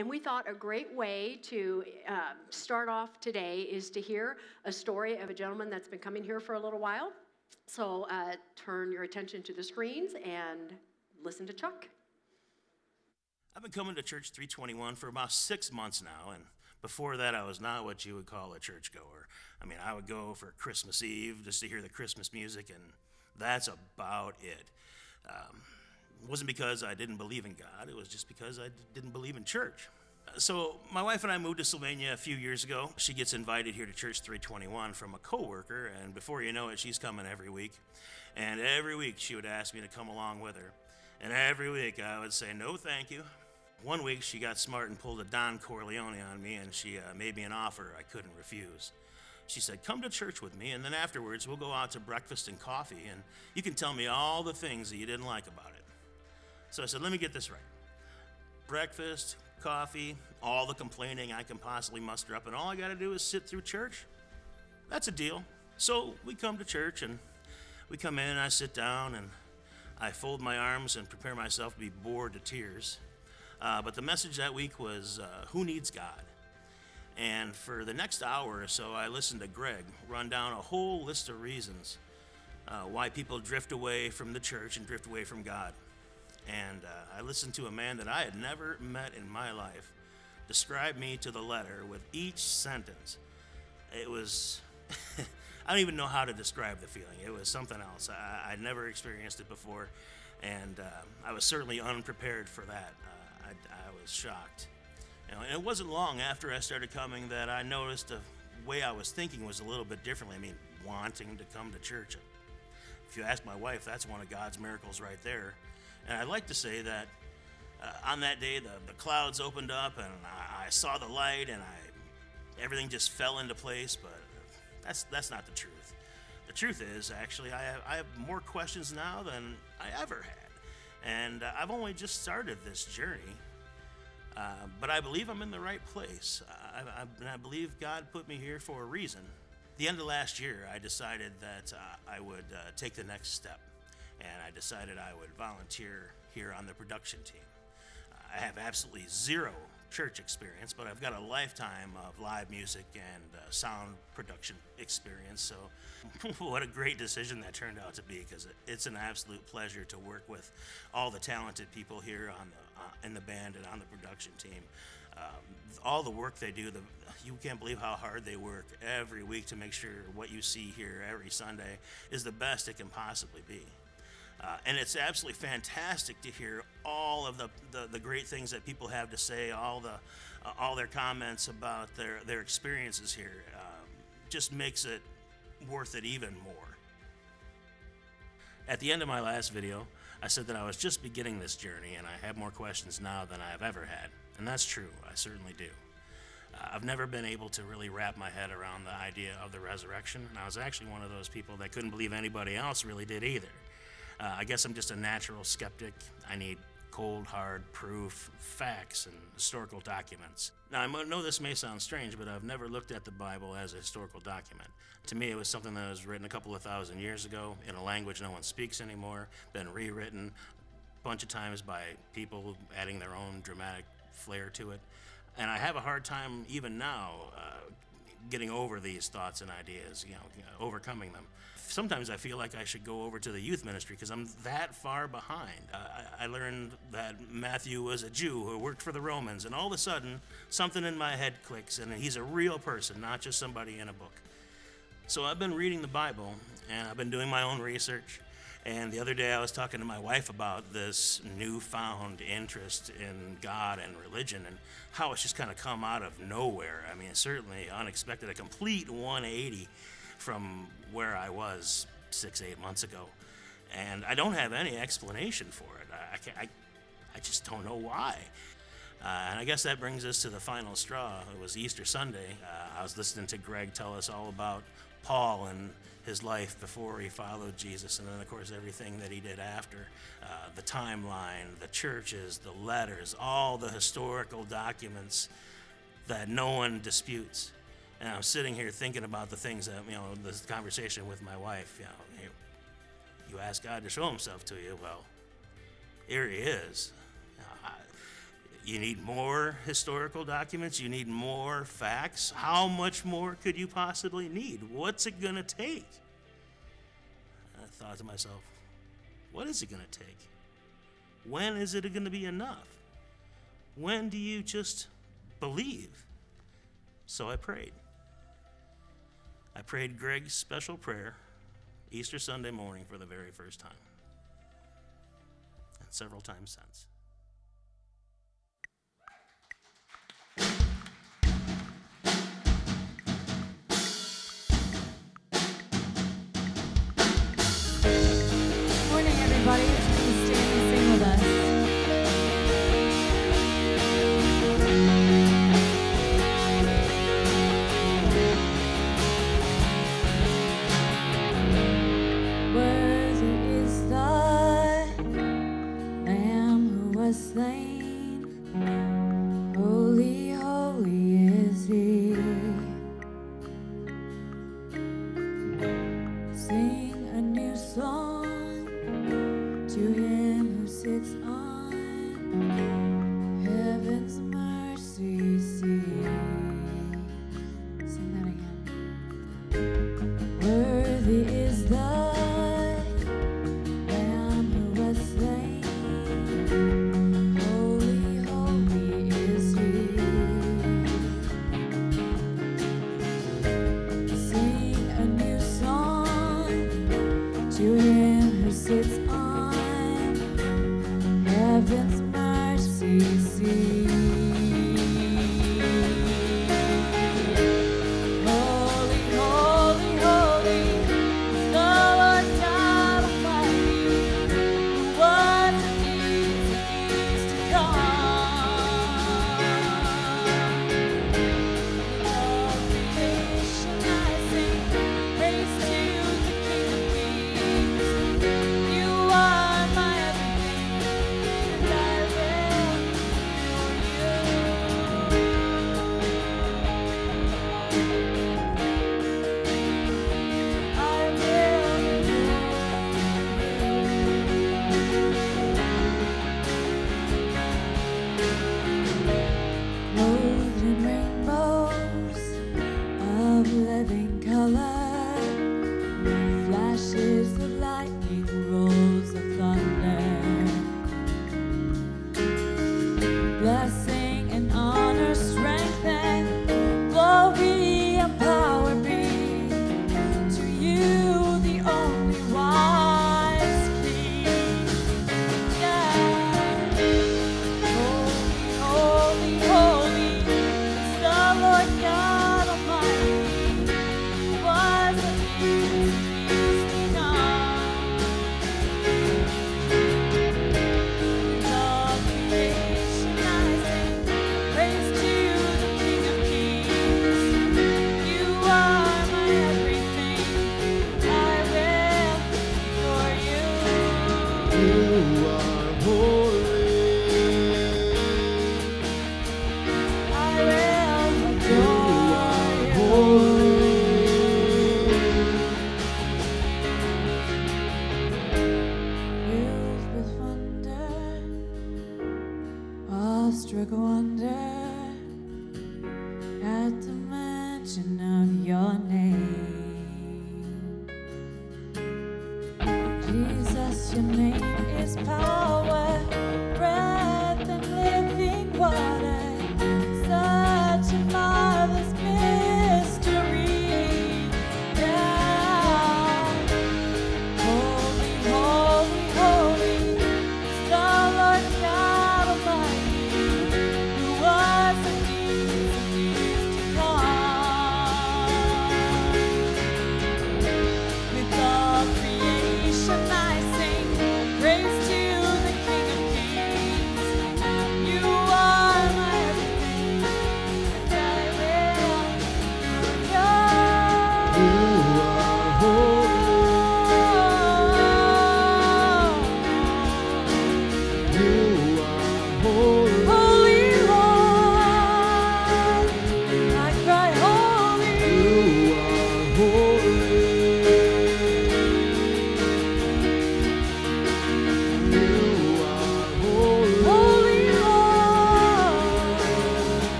And we thought a great way to start off today is to hear a story of a gentleman that's been coming here for a little while. So turn your attention to the screens and listen to Chuck. I've been coming to Church 321 for about 6 months now, and before that I was not what you would call a churchgoer. I mean, I would go for Christmas Eve just to hear the Christmas music, and that's about it. It wasn't because I didn't believe in God, it was just because I didn't believe in church. So my wife and I moved to Sylvania a few years ago. She gets invited here to Church 321 from a coworker, and before you know it, she's coming every week. And every week she would ask me to come along with her. And every week I would say, no thank you. One week she got smart and pulled a Don Corleone on me, and she made me an offer I couldn't refuse. She said, come to church with me, and then afterwards we'll go out to breakfast and coffee, and you can tell me all the things that you didn't like about it. So I said, let me get this right. Breakfast, coffee, all the complaining I can possibly muster up, and all I got to do is sit through church? That's a deal. So we come to church, and we come in, and I sit down, and I fold my arms and prepare myself to be bored to tears. But the message that week was, who needs God? And for the next hour or so, I listened to Greg run down a whole list of reasons why people drift away from the church and drift away from God. And I listened to a man that I had never met in my life describe me to the letter with each sentence. It was, I don't even know how to describe the feeling. It was something else. I'd never experienced it before, and I was certainly unprepared for that. I was shocked. You know, and it wasn't long after I started coming that I noticed the way I was thinking was a little bit differently. I mean, wanting to come to church. If you ask my wife, that's one of God's miracles right there. And I'd like to say that on that day, the clouds opened up, and I saw the light, and everything just fell into place, but that's not the truth. The truth is, actually, I have more questions now than I ever had. And I've only just started this journey, but I believe I'm in the right place. I believe God put me here for a reason. At the end of last year, I decided that I would take the next step. And I decided I would volunteer here on the production team. I have absolutely zero church experience, but I've got a lifetime of live music and sound production experience. So what a great decision that turned out to be, because it's an absolute pleasure to work with all the talented people here on in the band and on the production team. All the work they do, you can't believe how hard they work every week to make sure what you see here every Sunday is the best it can possibly be. And it's absolutely fantastic to hear all of the great things that people have to say, all their comments about their experiences here. Just makes it worth it even more. At the end of my last video, I said that I was just beginning this journey, and I have more questions now than I've ever had. And that's true, I certainly do. I've never been able to really wrap my head around the idea of the resurrection, and I was actually one of those people that couldn't believe anybody else really did either. I guess I'm just a natural skeptic. I need cold, hard proof, facts, and historical documents. Now, I know this may sound strange, but I've never looked at the Bible as a historical document. To me, it was something that was written a couple of thousand years ago in a language no one speaks anymore, been rewritten a bunch of times by people adding their own dramatic flair to it. And I have a hard time, even now, getting over these thoughts and ideas, overcoming them. Sometimes I feel like I should go over to the youth ministry because I'm that far behind. I learned that Matthew was a Jew who worked for the Romans, and all of a sudden, something in my head clicks, and he's a real person, not just somebody in a book. So I've been reading the Bible, and I've been doing my own research, and the other day I was talking to my wife about this newfound interest in God and religion and how it's just kind of come out of nowhere. I mean, it's certainly unexpected, a complete 180 from where I was 6-8 months ago. And I don't have any explanation for it. I just don't know why. And I guess that brings us to the final straw. It was Easter Sunday. I was listening to Greg tell us all about Paul and his life before he followed Jesus, and then of course everything that he did after. The timeline, the churches, the letters, all the historical documents that no one disputes. And I'm sitting here thinking about the things that, this conversation with my wife, you ask God to show himself to you, well, here he is. You need more historical documents? You need more facts? How much more could you possibly need? What's it going to take? I thought to myself, what is it going to take? When is it going to be enough? When do you just believe? So I prayed. I prayed Greg's special prayer Easter Sunday morning for the very first time, and several times since. Morning, everybody. Please stand and sing with us. Worthy is the Lamb who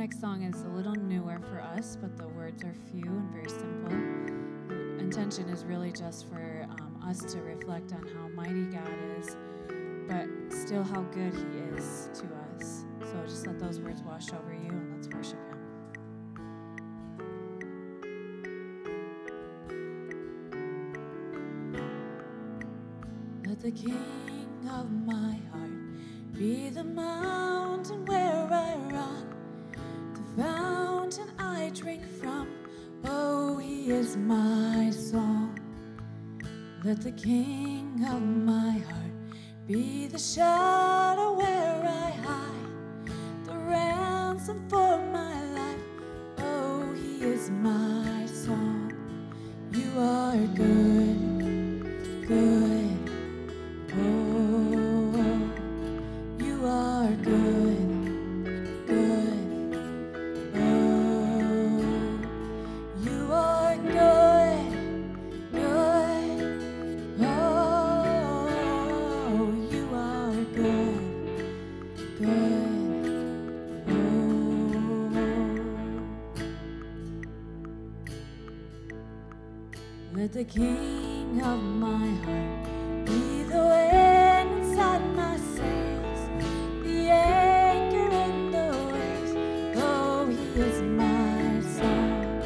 next song is a little newer for us, but the words are few and very simple. The intention is really just for us to reflect on how mighty God is, but still how good He is to us. So just let those words wash over you, and let's worship Him. Let the King of my heart be the mountain where I run, the fountain I drink from. Oh, He is my song. Let the King of my heart be the shadow where I hide, the ransom for my life. Oh, He is my song. You are good, good. Oh, you are good, good. Oh, you are good, good. Oh, you are good, good. Oh, let the King of my heart be the wind inside my sails, the anchor in the waves. Oh, He is my song.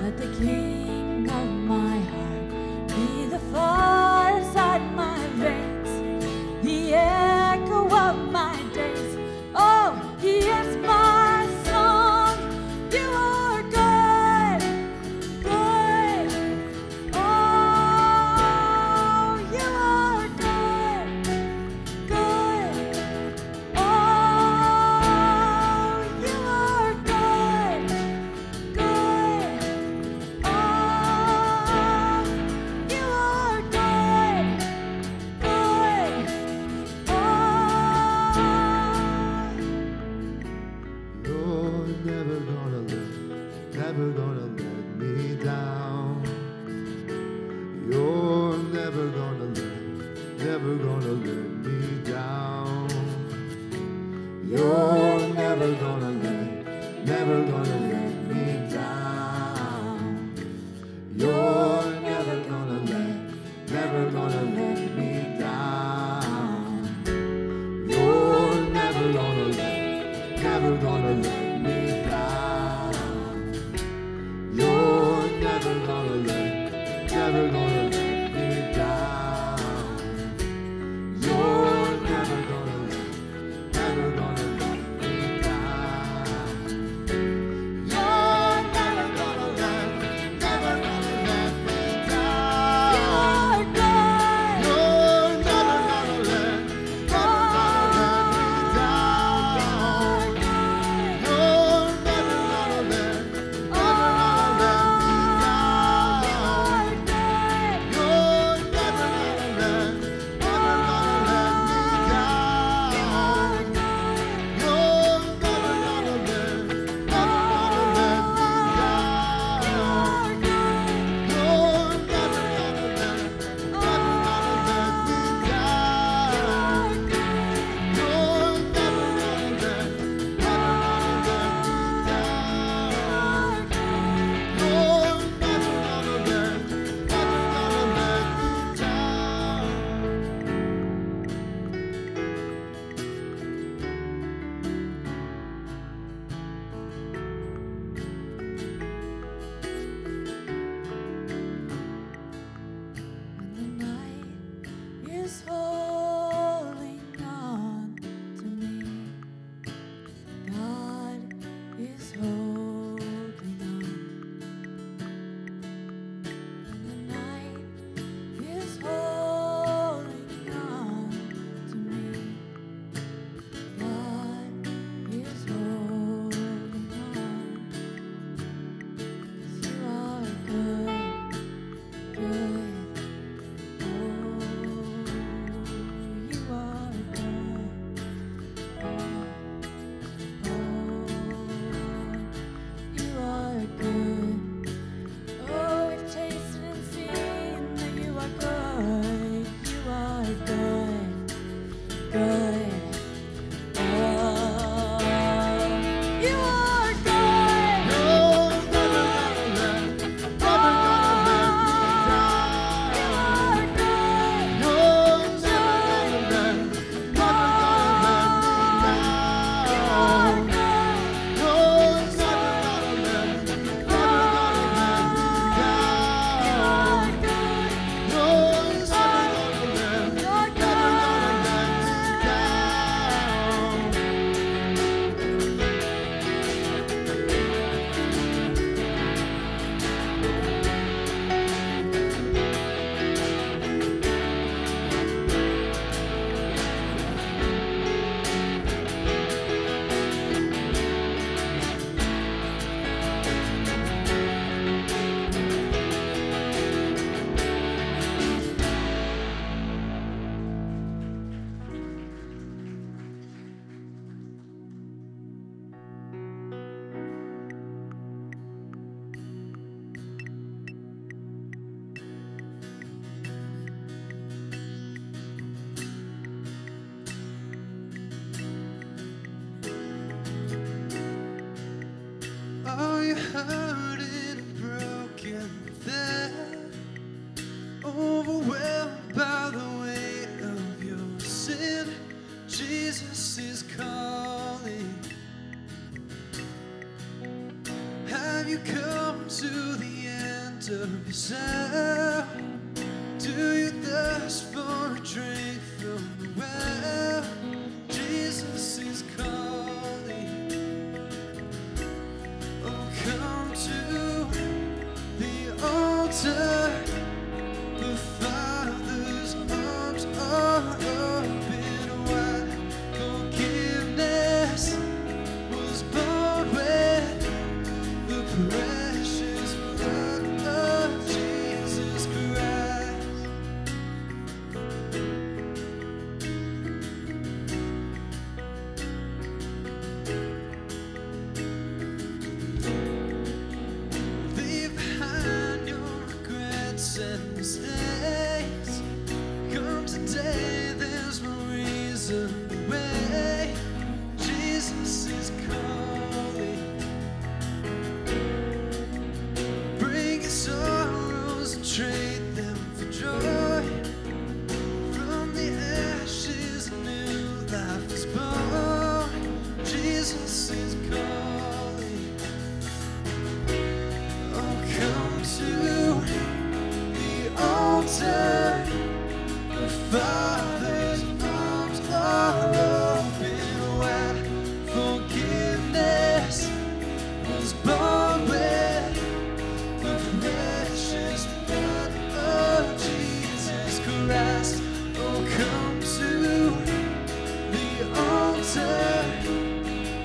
Let the King of my heart be the fire inside my veins, the echo of my days. Oh, He is my song. You are good, good. Oh, you are good, good. Oh, you are good, good. Oh, you are good, good. You're never gonna let me down. You're never gonna let me down. You're never gonna let me down. You're never gonna let me down. You're never gonna let me down. You're never gonna let me down. You're never gonna let me down. You're never gonna let me down. You're never gonna let me down. You are good. You're never gonna let me down. You're never gonna let me down. of yourself. Do you thirst for a drink from the well? Jesus is calling. Oh, come to the altar. The Father's arms are open wide. Forgiveness was born with the precious blood of Jesus Christ. Leave behind your regrets and mistakes. Come today, there's no reason to wait. Jesus is calling. Bring your sorrows and trade them for joy. From the ashes, a new life is born. Jesus is calling. Oh, come to the altar. The Father's arms are open wide. Forgiveness was born with the precious blood of Jesus Christ. Oh, come to the altar.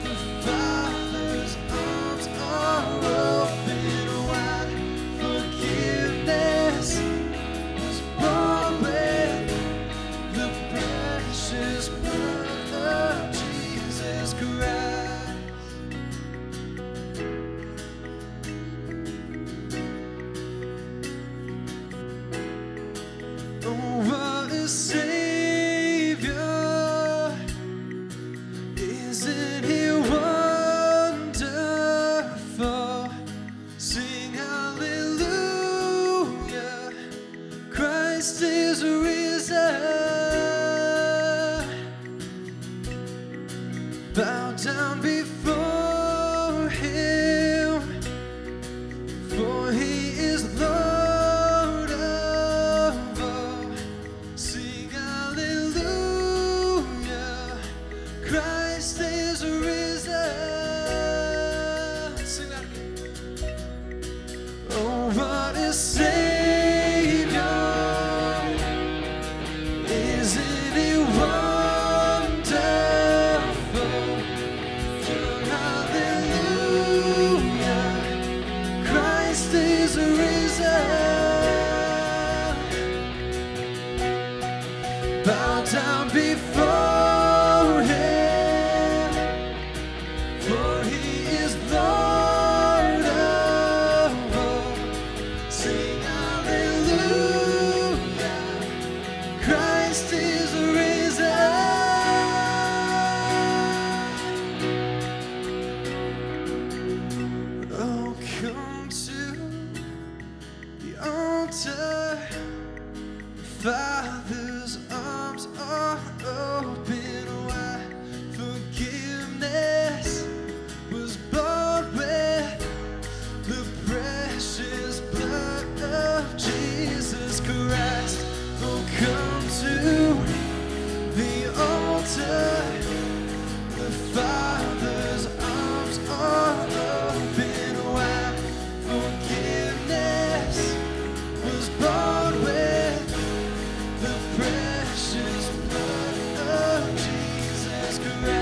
The Father's arms are open wide. Forgiveness was born with the precious blood of Jesus Christ. Oh, what a Savior! Isn't He wonderful? Sing hallelujah! Christ is risen. Bow down before Him, for He is Lord of all. Sing hallelujah! Christ is risen. Sing that again. Oh, what a Savior! Isn't He wonderful? Hallelujah! Christ is risen. Bow down before Him, for He is Lord of all. Sing hallelujah! Christ is risen. Oh, come to the altar. Father's arms are open wide. Forgiveness was bought with the precious blood of Jesus Christ. Oh, come to the altar. The Father's arms are open wide. Forgiveness was bought with the precious blood of Jesus Christ.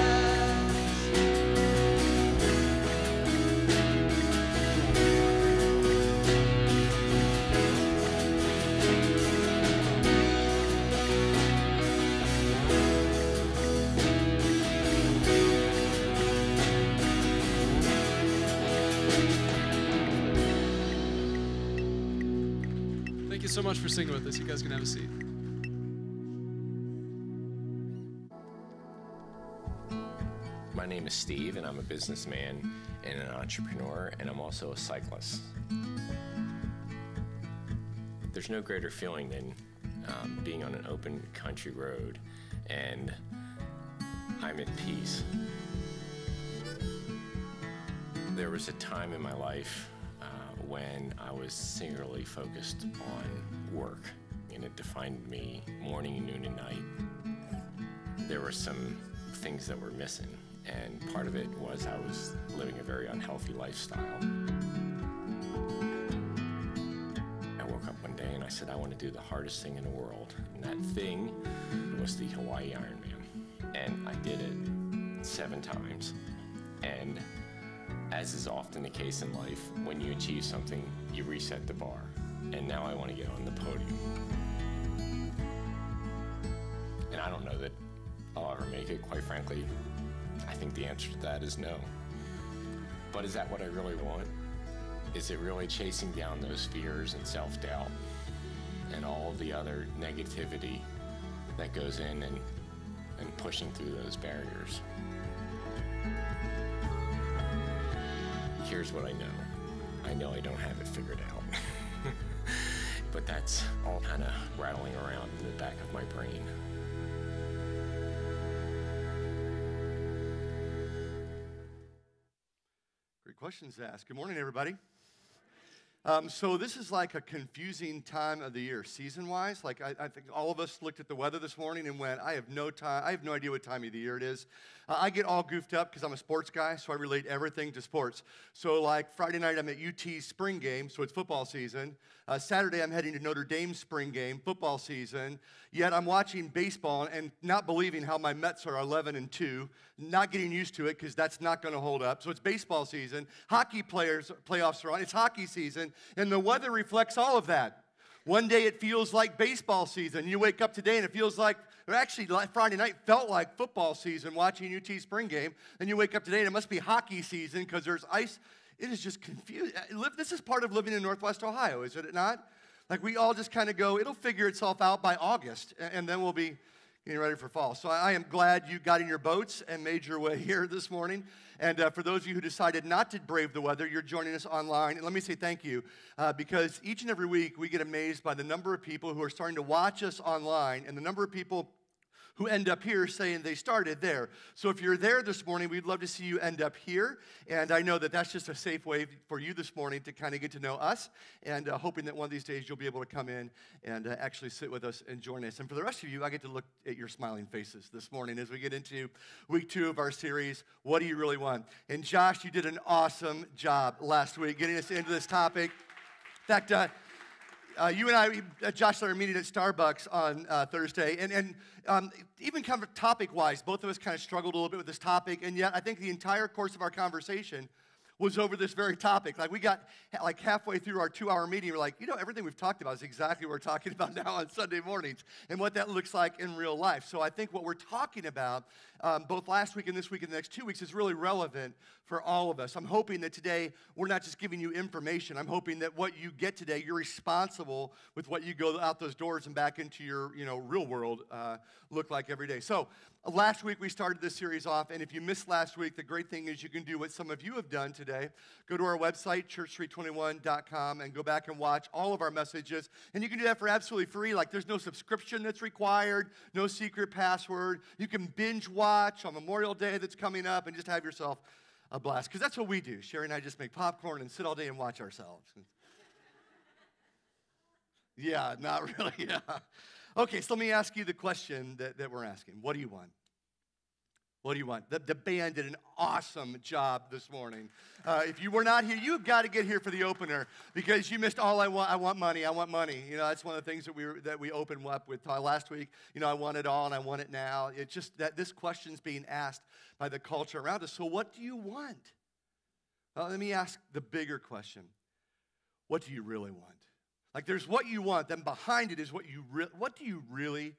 Thank you so much for singing with us. You guys can have a seat. My name is Steve, and I'm a businessman and an entrepreneur, and I'm also a cyclist. There's no greater feeling than being on an open country road, and I'm at peace. There was a time in my life when I was singularly focused on work, and it defined me morning, noon, and night. There were some things that were missing, and part of it was I was living a very unhealthy lifestyle. I woke up one day and I said, I want to do the hardest thing in the world, and that thing was the Hawaii Ironman. And I did it 7 times, and as is often the case in life, when you achieve something, you reset the bar. And now I want to get on the podium. And I don't know that I'll ever make it, quite frankly. I think the answer to that is no. But is that what I really want? Is it really chasing down those fears and self-doubt and all the other negativity that goes in and pushing through those barriers? Here's what I know. I know I don't have it figured out. But that's all kind of rattling around in the back of my brain. Great questions to ask. Good morning, everybody. So this is like a confusing time of the year, season-wise. Like I think all of us looked at the weather this morning and went, I have no idea what time of the year it is. I get all goofed up because I'm a sports guy, so I relate everything to sports. So like Friday night, I'm at UT's spring game, so it's football season. Saturday, I'm heading to Notre Dame's spring game, football season. Yet I'm watching baseball and not believing how my Mets are 11-2, not getting used to it because that's not going to hold up. So it's baseball season. Hockey playoffs are on. It's hockey season, and the weather reflects all of that. One day it feels like baseball season. You wake up today and it feels like, or actually Friday night felt like football season watching UT spring game. Then you wake up today and it must be hockey season because there's ice. It is just confusing. This is part of living in Northwest Ohio, is it not? Like we all just kind of go, it'll figure itself out by August, and then we'll be getting ready for fall. So I am glad you got in your boats and made your way here this morning. And for those of you who decided not to brave the weather, you're joining us online. And let me say thank you, because each and every week we get amazed by the number of people who are starting to watch us online and the number of people who end up here saying they started there. So if you're there this morning, we'd love to see you end up here. And I know that that's just a safe way for you this morning to kind of get to know us, and hoping that one of these days you'll be able to come in and actually sit with us and join us. And for the rest of you, I get to look at your smiling faces this morning as we get into week 2 of our series, What Do You Really Want? And Josh, you did an awesome job last week getting us into this topic. In fact, you and I, Josh and I, are meeting at Starbucks on Thursday, and even kind of topic-wise, both of us kind of struggled a little bit with this topic, and yet I think the entire course of our conversation was over this very topic. Like we got like halfway through our 2-hour meeting, we're like, everything we've talked about is exactly what we're talking about now on Sunday mornings and what that looks like in real life. So I think what we're talking about both last week and this week and the next 2 weeks is really relevant for all of us. I'm hoping that today we're not just giving you information. I'm hoping that what you get today, you're responsible with what you go out those doors and back into your real world look like every day. So last week we started this series off, and if you missed last week, the great thing is you can do what some of you have done today. Go to our website, church321.com, and go back and watch all of our messages. And you can do that for absolutely free. Like there's no subscription that's required, no secret password. You can binge watch on Memorial Day that's coming up and just have yourself a blast. Because that's what we do. Sherry and I just make popcorn and sit all day and watch ourselves. Yeah, not really, yeah. Okay, so let me ask you the question that we're asking. What do you want? What do you want? The band did an awesome job this morning. If you were not here, you've got to get here for the opener because you missed all I want money. I want money. That's one of the things that we opened up with last week. I want it all and I want it now. It's just that this question's being asked by the culture around us. So what do you want? Well, let me ask the bigger question. What do you really want? Like there's what you want, then behind it is what do you really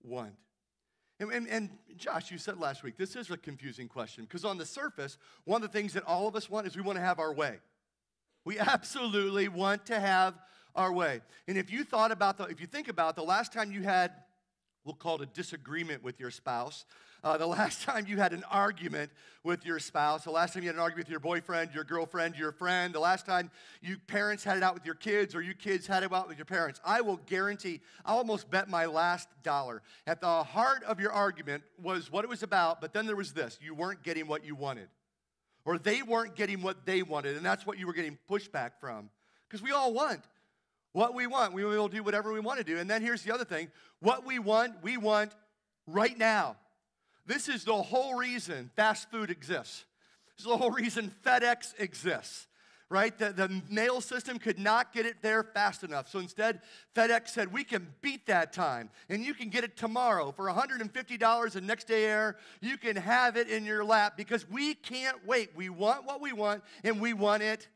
want? And Josh, you said last week, this is a confusing question because on the surface, one of the things that all of us want is we want to have our way. We absolutely want to have our way. And if you think about the last time you had, we'll call it a disagreement with your spouse, the last time you had an argument with your spouse, the last time you had an argument with your boyfriend, your girlfriend, your friend, the last time you parents had it out with your kids or you kids had it out with your parents, I will guarantee, I almost bet my last dollar. At the heart of your argument was what it was about, but then there was this. You weren't getting what you wanted. Or they weren't getting what they wanted, and that's what you were getting pushback from. Because we all want what we want. We will do whatever we want to do. And then here's the other thing. What we want right now. This is the whole reason fast food exists. This is the whole reason FedEx exists, right? The mail system could not get it there fast enough. So instead, FedEx said, we can beat that time, and you can get it tomorrow for $150 and next day air. You can have it in your lap because we can't wait. We want what we want, and we want it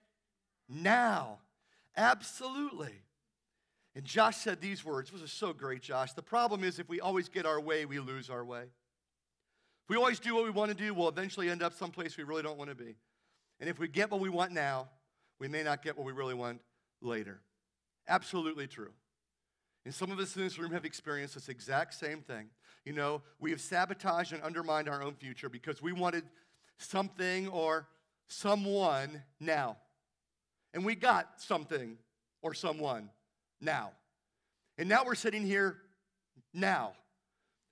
now. Absolutely. And Josh said these words. This was so great, Josh. The problem is if we always get our way, we lose our way. If we always do what we want to do, we'll eventually end up someplace we really don't want to be. And if we get what we want now, we may not get what we really want later. Absolutely true. And some of us in this room have experienced this exact same thing. You know, we have sabotaged and undermined our own future because we wanted something or someone now. And we got something or someone now. And now we're sitting here now,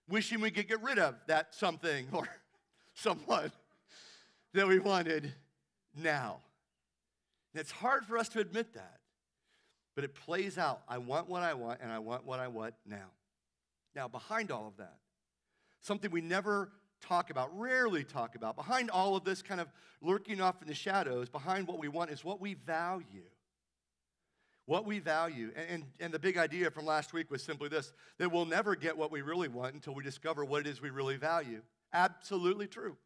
wishing we could get rid of that something or someone that we wanted now. And it's hard for us to admit that, but it plays out. I want what I want, and I want what I want now. Now, behind all of that, something we never talk about, rarely talk about, behind all of this kind of lurking off in the shadows, behind what we want is what we value. What we value. And the big idea from last week was simply this, that we'll never get what we really want until we discover what it is we really value. Absolutely true.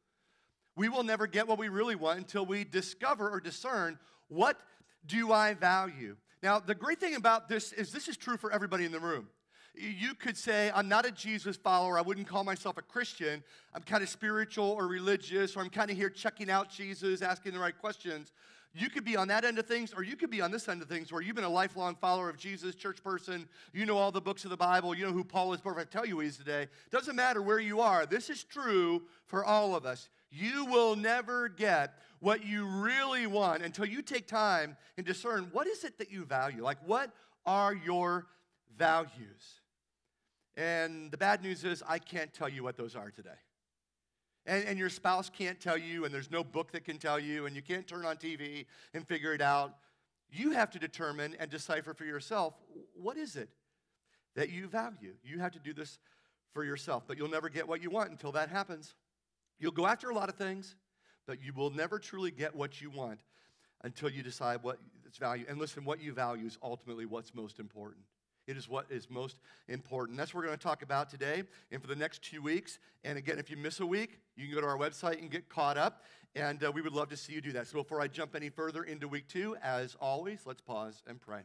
We will never get what we really want until we discover or discern what do I value. Now, the great thing about this is true for everybody in the room. You could say, I'm not a Jesus follower. I wouldn't call myself a Christian. I'm kind of spiritual or religious, or I'm kind of here checking out Jesus, asking the right questions. You could be on that end of things, or you could be on this end of things where you've been a lifelong follower of Jesus, church person. You know all the books of the Bible. You know who Paul is, but if I tell you who he is today, doesn't matter where you are. This is true for all of us. You will never get what you really want until you take time and discern what is it that you value. Like, what are your values? And the bad news is I can't tell you what those are today. And your spouse can't tell you, and there's no book that can tell you, and you can't turn on TV and figure it out. You have to determine and decipher for yourself, what is it that you value? You have to do this for yourself, but you'll never get what you want until that happens. You'll go after a lot of things, but you will never truly get what you want until you decide what its value. And listen, what you value is ultimately what's most important. It is what is most important. That's what we're going to talk about today and for the next 2 weeks. And again, if you miss a week, you can go to our website and get caught up. And we would love to see you do that. So before I jump any further into week 2, as always, let's pause and pray.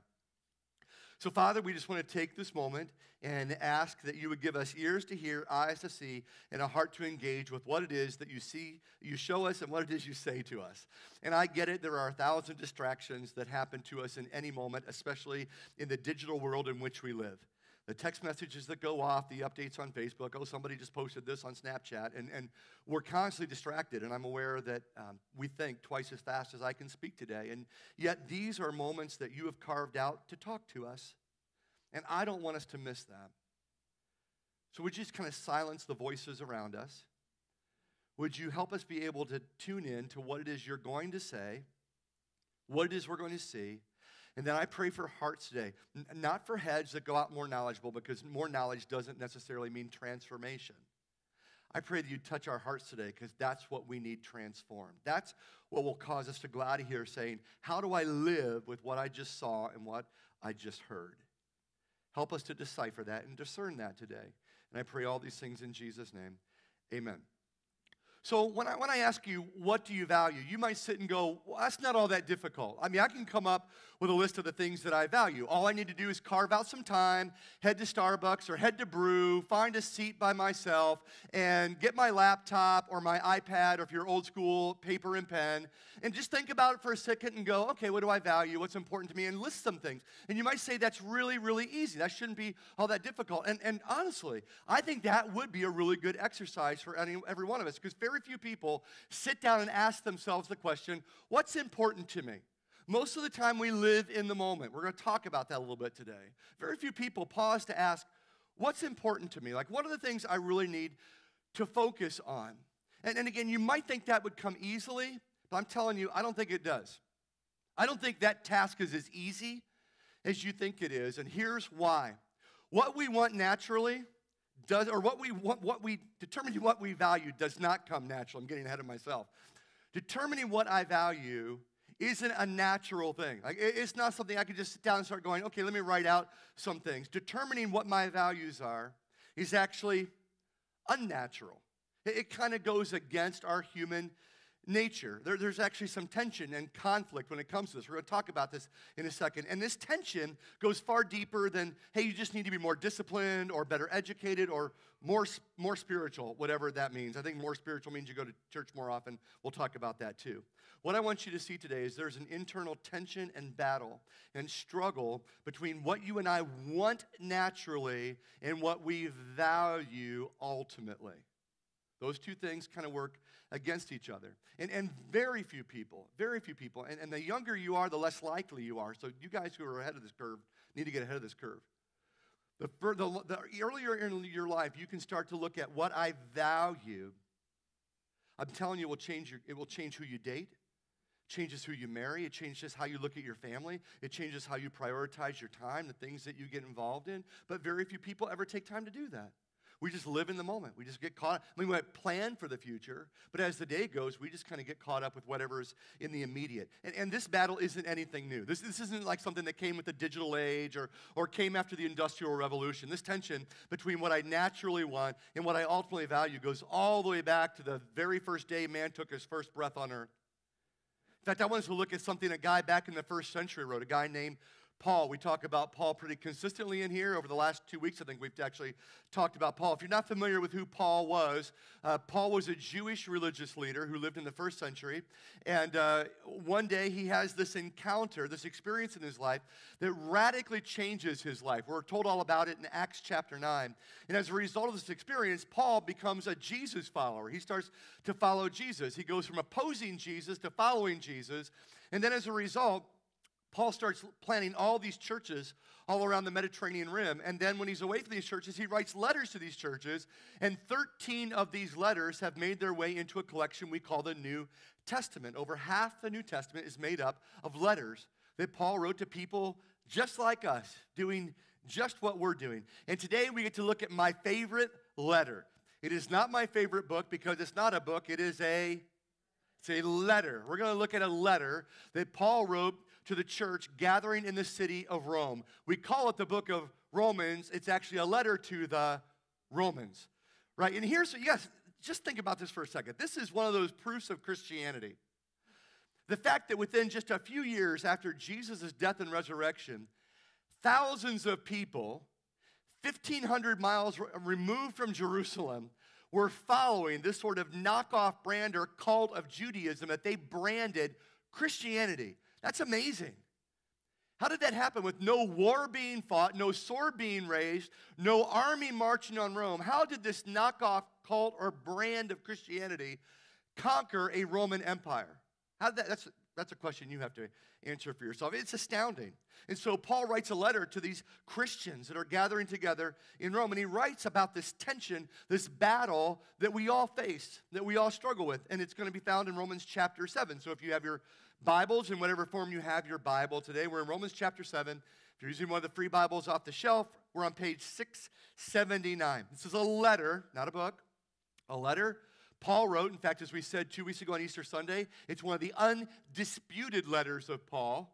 So, Father, we just want to take this moment and ask that you would give us ears to hear, eyes to see, and a heart to engage with what it is that you see, you show us, and what it is you say to us. And I get it, there are 1,000 distractions that happen to us in any moment, especially in the digital world in which we live. The text messages that go off, the updates on Facebook, oh, somebody just posted this on Snapchat, and we're constantly distracted, and I'm aware that we think twice as fast as I can speak today, and yet these are moments that you have carved out to talk to us, and I don't want us to miss that. So would you just kind of silence the voices around us? Would you help us be able to tune in to what it is you're going to say, what it is we're going to see, and then I pray for hearts today, not for heads that go out more knowledgeable, because more knowledge doesn't necessarily mean transformation. I pray that you touch our hearts today, because that's what we need transformed. That's what will cause us to go out of here saying, how do I live with what I just saw and what I just heard? Help us to decipher that and discern that today. And I pray all these things in Jesus' name. Amen. So when I ask you, what do you value? You might sit and go, well, that's not all that difficult. I mean, I can come up with a list of the things that I value. All I need to do is carve out some time, head to Starbucks or head to Brew, find a seat by myself, and get my laptop or my iPad, or if you're old school, paper and pen, and just think about it for a second and go, okay, what do I value? What's important to me? And list some things. And you might say that's really, really easy. That shouldn't be all that difficult. And honestly, I think that would be a really good exercise for every one of us, because very few people sit down and ask themselves the question, what's important to me? Most of the time we live in the moment. We're going to talk about that a little bit today. Very few people pause to ask, what's important to me? Like, what are the things I really need to focus on? And again, you might think that would come easily, but I'm telling you, I don't think it does. I don't think that task is as easy as you think it is, and here's why. What we want naturally does, or determining what we value does not come natural. I'm getting ahead of myself. Determining what I value isn't a natural thing. Like, it's not something I can just sit down and start going, okay, let me write out some things. Determining what my values are is actually unnatural. It kind of goes against our human nature. There's actually some tension and conflict when it comes to this. We're going to talk about this in a second. And this tension goes far deeper than, hey, you just need to be more disciplined or better educated or more spiritual, whatever that means. I think more spiritual means you go to church more often. We'll talk about that too. What I want you to see today is there's an internal tension and battle and struggle between what you and I want naturally and what we value ultimately. Those two things kind of work against each other. And very few people, and the younger you are, the less likely you are. So you guys who are ahead of this curve need to get ahead of this curve. The earlier in your life, you can start to look at what I value. I'm telling you, it will change who you date. Changes who you marry. It changes how you look at your family. It changes how you prioritize your time, the things that you get involved in. But very few people ever take time to do that. We just live in the moment. We just get caught. I mean, we might plan for the future, but as the day goes, we just kind of get caught up with whatever's in the immediate. And this battle isn't anything new. This isn't like something that came with the digital age or came after the Industrial Revolution. This tension between what I naturally want and what I ultimately value goes all the way back to the very first day man took his first breath on earth. In fact, I wanted to look at something a guy back in the first century wrote, a guy named Paul. We talk about Paul pretty consistently in here. Over the last 2 weeks, I think we've actually talked about Paul. If you're not familiar with who Paul was a Jewish religious leader who lived in the first century. And one day he has this encounter, this experience in his life that radically changes his life. We're told all about it in Acts chapter 9. And as a result of this experience, Paul becomes a Jesus follower. He starts to follow Jesus. He goes from opposing Jesus to following Jesus. And then as a result, Paul starts planting all these churches all around the Mediterranean rim. And then when he's away from these churches, he writes letters to these churches. And 13 of these letters have made their way into a collection we call the New Testament. Over half the New Testament is made up of letters that Paul wrote to people just like us, doing just what we're doing. And today we get to look at my favorite letter. It is not my favorite book because it's not a book. It's a letter. We're going to look at a letter that Paul wrote to the church gathering in the city of Rome. We call it the book of Romans. It's actually a letter to the Romans, right? And here's, yes, just think about this for a second. This is one of those proofs of Christianity. The fact that within just a few years after Jesus' death and resurrection, thousands of people, 1,500 miles removed from Jerusalem, were following this sort of knockoff brand or cult of Judaism that they branded Christianity. That's amazing. How did that happen with no war being fought, no sword being raised, no army marching on Rome? How did this knockoff cult or brand of Christianity conquer a Roman Empire? That's a question you have to answer for yourself. It's astounding. And so Paul writes a letter to these Christians that are gathering together in Rome, and he writes about this tension, this battle that we all face, that we all struggle with, and it's going to be found in Romans chapter 7. So if you have your Bibles, in whatever form you have your Bible today, we're in Romans chapter 7. If you're using one of the free Bibles off the shelf, we're on page 679. This is a letter, not a book, a letter Paul wrote. In fact, as we said 2 weeks ago on Easter Sunday, it's one of the undisputed letters of Paul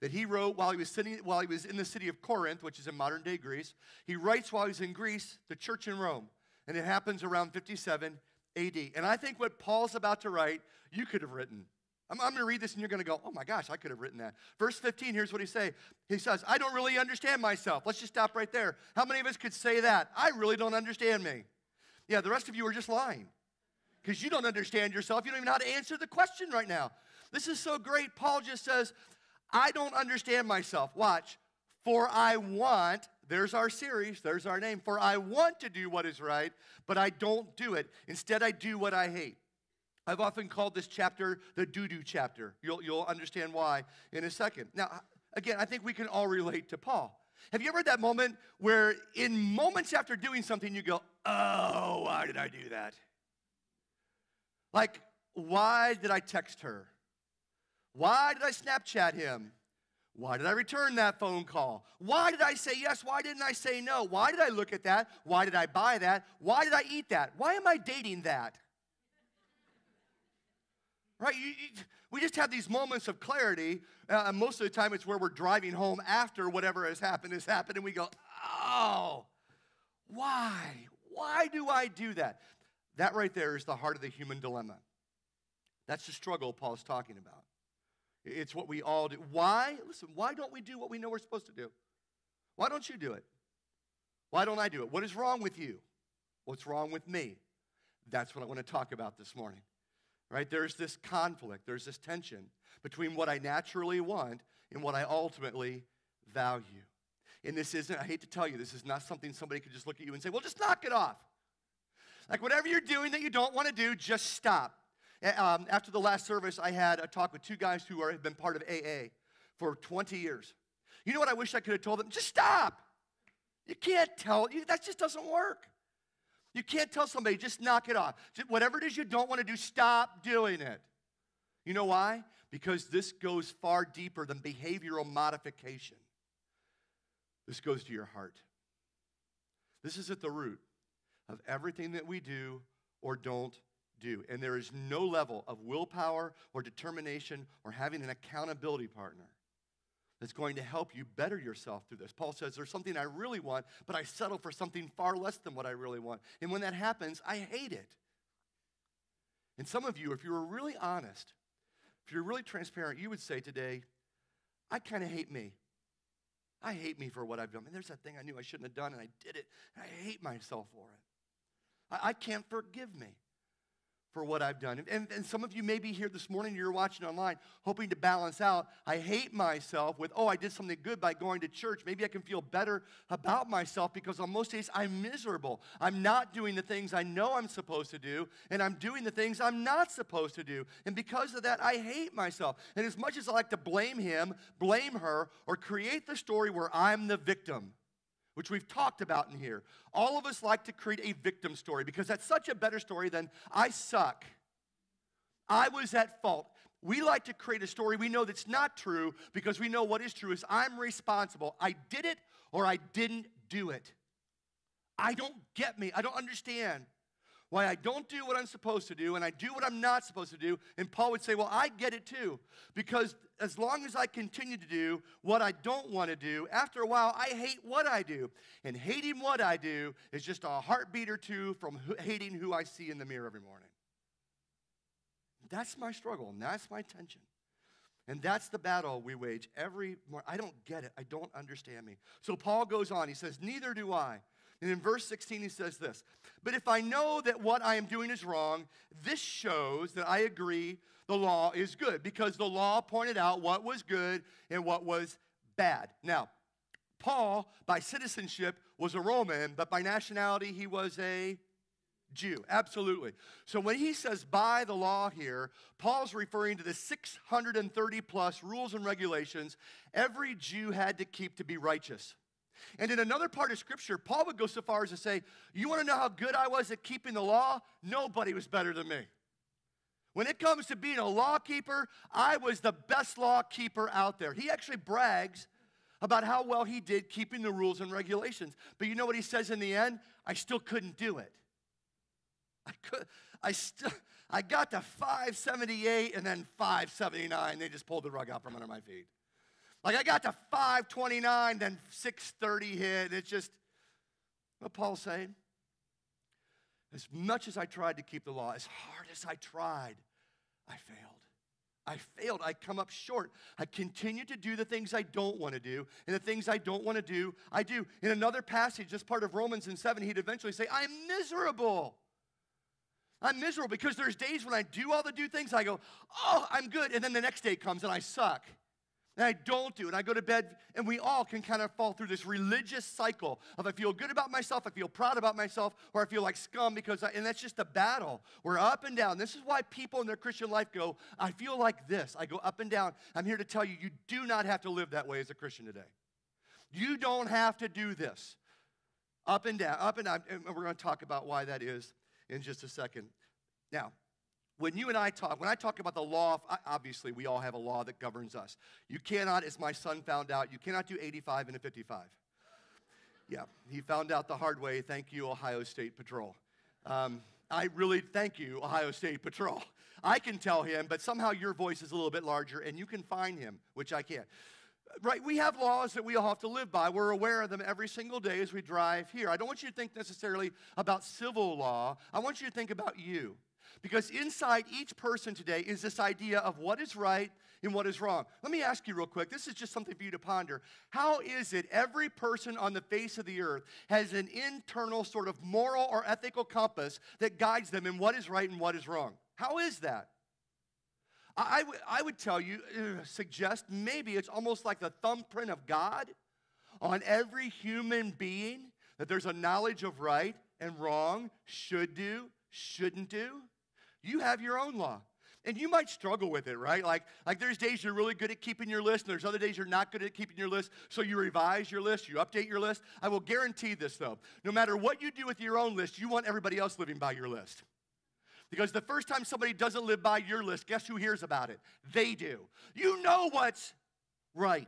that he wrote while he was in the city of Corinth, which is in modern-day Greece. He writes while he's in Greece, the church in Rome, and it happens around 57 A.D. And I think what Paul's about to write, you could have written. I'm going to read this, and you're going to go, oh, my gosh, I could have written that. Verse 15, here's what he says. He says, I don't really understand myself. Let's just stop right there. How many of us could say that? I really don't understand me. Yeah, the rest of you are just lying because you don't understand yourself. You don't even know how to answer the question right now. This is so great. Paul just says, I don't understand myself. Watch. For I want, there's our series, there's our name. For I want to do what is right, but I don't do it. Instead, I do what I hate. I've often called this chapter the doo-doo chapter. You'll understand why in a second. Now, again, I think we can all relate to Paul. Have you ever had that moment where in moments after doing something you go, oh, why did I do that? Like, why did I text her? Why did I Snapchat him? Why did I return that phone call? Why did I say yes? Why didn't I say no? Why did I look at that? Why did I buy that? Why did I eat that? Why am I dating that? Right? We just have these moments of clarity. Most of the time it's where we're driving home after whatever has happened, and we go, oh, why? Why do I do that? That right there is the heart of the human dilemma. That's the struggle Paul's talking about. It's what we all do. Why? Listen, why don't we do what we know we're supposed to do? Why don't you do it? Why don't I do it? What is wrong with you? What's wrong with me? That's what I want to talk about this morning. Right? There's this conflict, there's this tension between what I naturally want and what I ultimately value. And this isn't, I hate to tell you, this is not something somebody could just look at you and say, well, just knock it off. Like whatever you're doing that you don't want to do, just stop. After the last service, I had a talk with two guys who have been part of AA for 20 years. You know what I wish I could have told them? Just stop. You can't tell, that just doesn't work. You can't tell somebody, just knock it off. Whatever it is you don't want to do, stop doing it. You know why? Because this goes far deeper than behavioral modification. This goes to your heart. This is at the root of everything that we do or don't do. And there is no level of willpower or determination or having an accountability partner that's going to help you better yourself through this. Paul says, there's something I really want, but I settle for something far less than what I really want. And when that happens, I hate it. And some of you, if you were really honest, if you're really transparent, you would say today, I kind of hate me. I hate me for what I've done. And there's that thing I knew I shouldn't have done, and I did it. And I hate myself for it. I can't forgive me for what I've done. And some of you may be here this morning, you're watching online, hoping to balance out, I hate myself with, oh, I did something good by going to church. Maybe I can feel better about myself because on most days I'm miserable. I'm not doing the things I know I'm supposed to do, and I'm doing the things I'm not supposed to do. And because of that, I hate myself. And as much as I like to blame him, blame her, or create the story where I'm the victim, which we've talked about in here. All of us like to create a victim story because that's such a better story than I suck. I was at fault. We like to create a story we know that's not true because we know what is true is I'm responsible. I did it or I didn't do it. I don't get me. I don't understand why I don't do what I'm supposed to do and I do what I'm not supposed to do. And Paul would say, well, I get it too. Because as long as I continue to do what I don't want to do, after a while, I hate what I do. And hating what I do is just a heartbeat or two from hating who I see in the mirror every morning. That's my struggle, and that's my tension. And that's the battle we wage every morning. I don't get it. I don't understand me. So Paul goes on. He says, neither do I. And in verse 16, he says this, but if I know that what I am doing is wrong, this shows that I agree the law is good, because the law pointed out what was good and what was bad. Now, Paul, by citizenship, was a Roman, but by nationality, he was a Jew, absolutely. So when he says by the law here, Paul's referring to the 630 plus rules and regulations every Jew had to keep to be righteous. And in another part of Scripture, Paul would go so far as to say, you want to know how good I was at keeping the law? Nobody was better than me. When it comes to being a law keeper, I was the best law keeper out there. He actually brags about how well he did keeping the rules and regulations. But you know what he says in the end? I still couldn't do it. I got to 578 and then 579. They just pulled the rug out from under my feet. Like I got to 529, then 630 hit. It's just what Paul's saying. As much as I tried to keep the law, as hard as I tried, I failed. I come up short. I continue to do the things I don't want to do, and the things I don't want to do, I do. In another passage, this part of Romans in 7, he'd eventually say, I'm miserable. I'm miserable because there's days when I do all the do things, I go, oh, I'm good, and then the next day comes and I suck. And I don't do it. I go to bed, and we all can kind of fall through this religious cycle of I feel good about myself, I feel proud about myself, or I feel like scum because and that's just a battle. We're up and down. This is why people in their Christian life go, I feel like this. I go up and down. I'm here to tell you, you do not have to live that way as a Christian today. You don't have to do this. Up and down, and we're going to talk about why that is in just a second. Now, when you and I talk, when I talk about the law, obviously we all have a law that governs us. You cannot, as my son found out, you cannot do 85 and a 55. Yeah, he found out the hard way. Thank you, Ohio State Patrol. I really thank you, Ohio State Patrol. I can tell him, but somehow your voice is a little bit larger, and you can find him, which I can't. Right, we have laws that we all have to live by. We're aware of them every single day as we drive here. I don't want you to think necessarily about civil law. I want you to think about you. Because inside each person today is this idea of what is right and what is wrong. Let me ask you real quick. This is just something for you to ponder. How is it every person on the face of the earth has an internal sort of moral or ethical compass that guides them in what is right and what is wrong? How is that? I would tell you, suggest maybe it's almost like the thumbprint of God on every human being, that there's a knowledge of right and wrong, should do, shouldn't do. You have your own law. And you might struggle with it, right? Like there's days you're really good at keeping your list, and there's other days you're not good at keeping your list, so you revise your list, you update your list. I will guarantee this, though. No matter what you do with your own list, you want everybody else living by your list. Because the first time somebody doesn't live by your list, guess who hears about it? They do. You know what's right.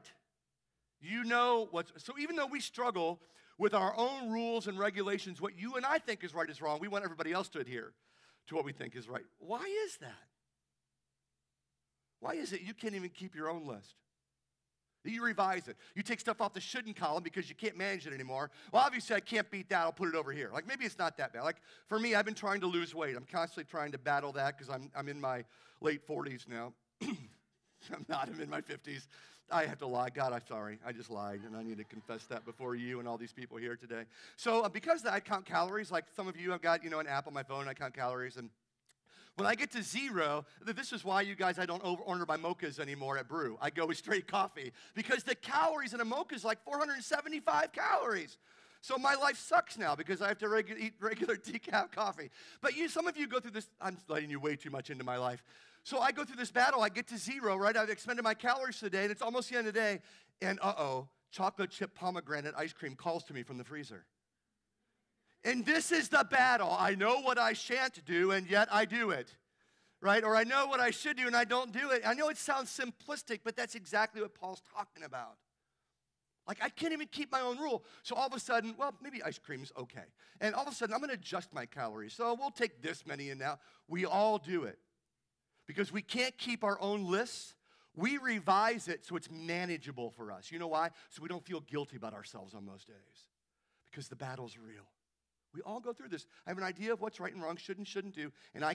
You know what's... So even though we struggle with our own rules and regulations, what you and I think is right is wrong, we want everybody else to adhere to what we think is right. Why is that? Why is it you can't even keep your own list? You revise it. You take stuff off the shouldn't column because you can't manage it anymore. Well, obviously, I can't beat that. I'll put it over here. Like, maybe it's not that bad. Like, for me, I've been trying to lose weight. I'm constantly trying to battle that because I'm in my late 40s now. I'm not. I'm in my 50s. I have to lie. God, I'm sorry. I just lied, and I need to confess that before you and all these people here today. So because of that, I count calories. Like some of you, I've got, an app on my phone. I count calories, and when I get to 0, this is why you guys, I don't order my mochas anymore at Brew. I go with straight coffee because the calories in a mocha is like 475 calories. So my life sucks now because I have to eat regular decaf coffee. But some of you go through this. I'm letting you way too much into my life. So I go through this battle. I get to 0, right? I've expended my calories for the day, and it's almost the end of the day. And chocolate chip pomegranate ice cream calls to me from the freezer. And this is the battle. I know what I shan't do, and yet I do it, right? Or I know what I should do, and I don't do it. I know it sounds simplistic, but that's exactly what Paul's talking about. Like, I can't even keep my own rule. So all of a sudden, well, maybe ice cream's okay. And all of a sudden, I'm going to adjust my calories. So we'll take this many in now. We all do it. Because we can't keep our own lists, we revise it so it's manageable for us. You know why? So we don't feel guilty about ourselves on most days. Because the battle's real. We all go through this. I have an idea of what's right and wrong, shouldn't do, and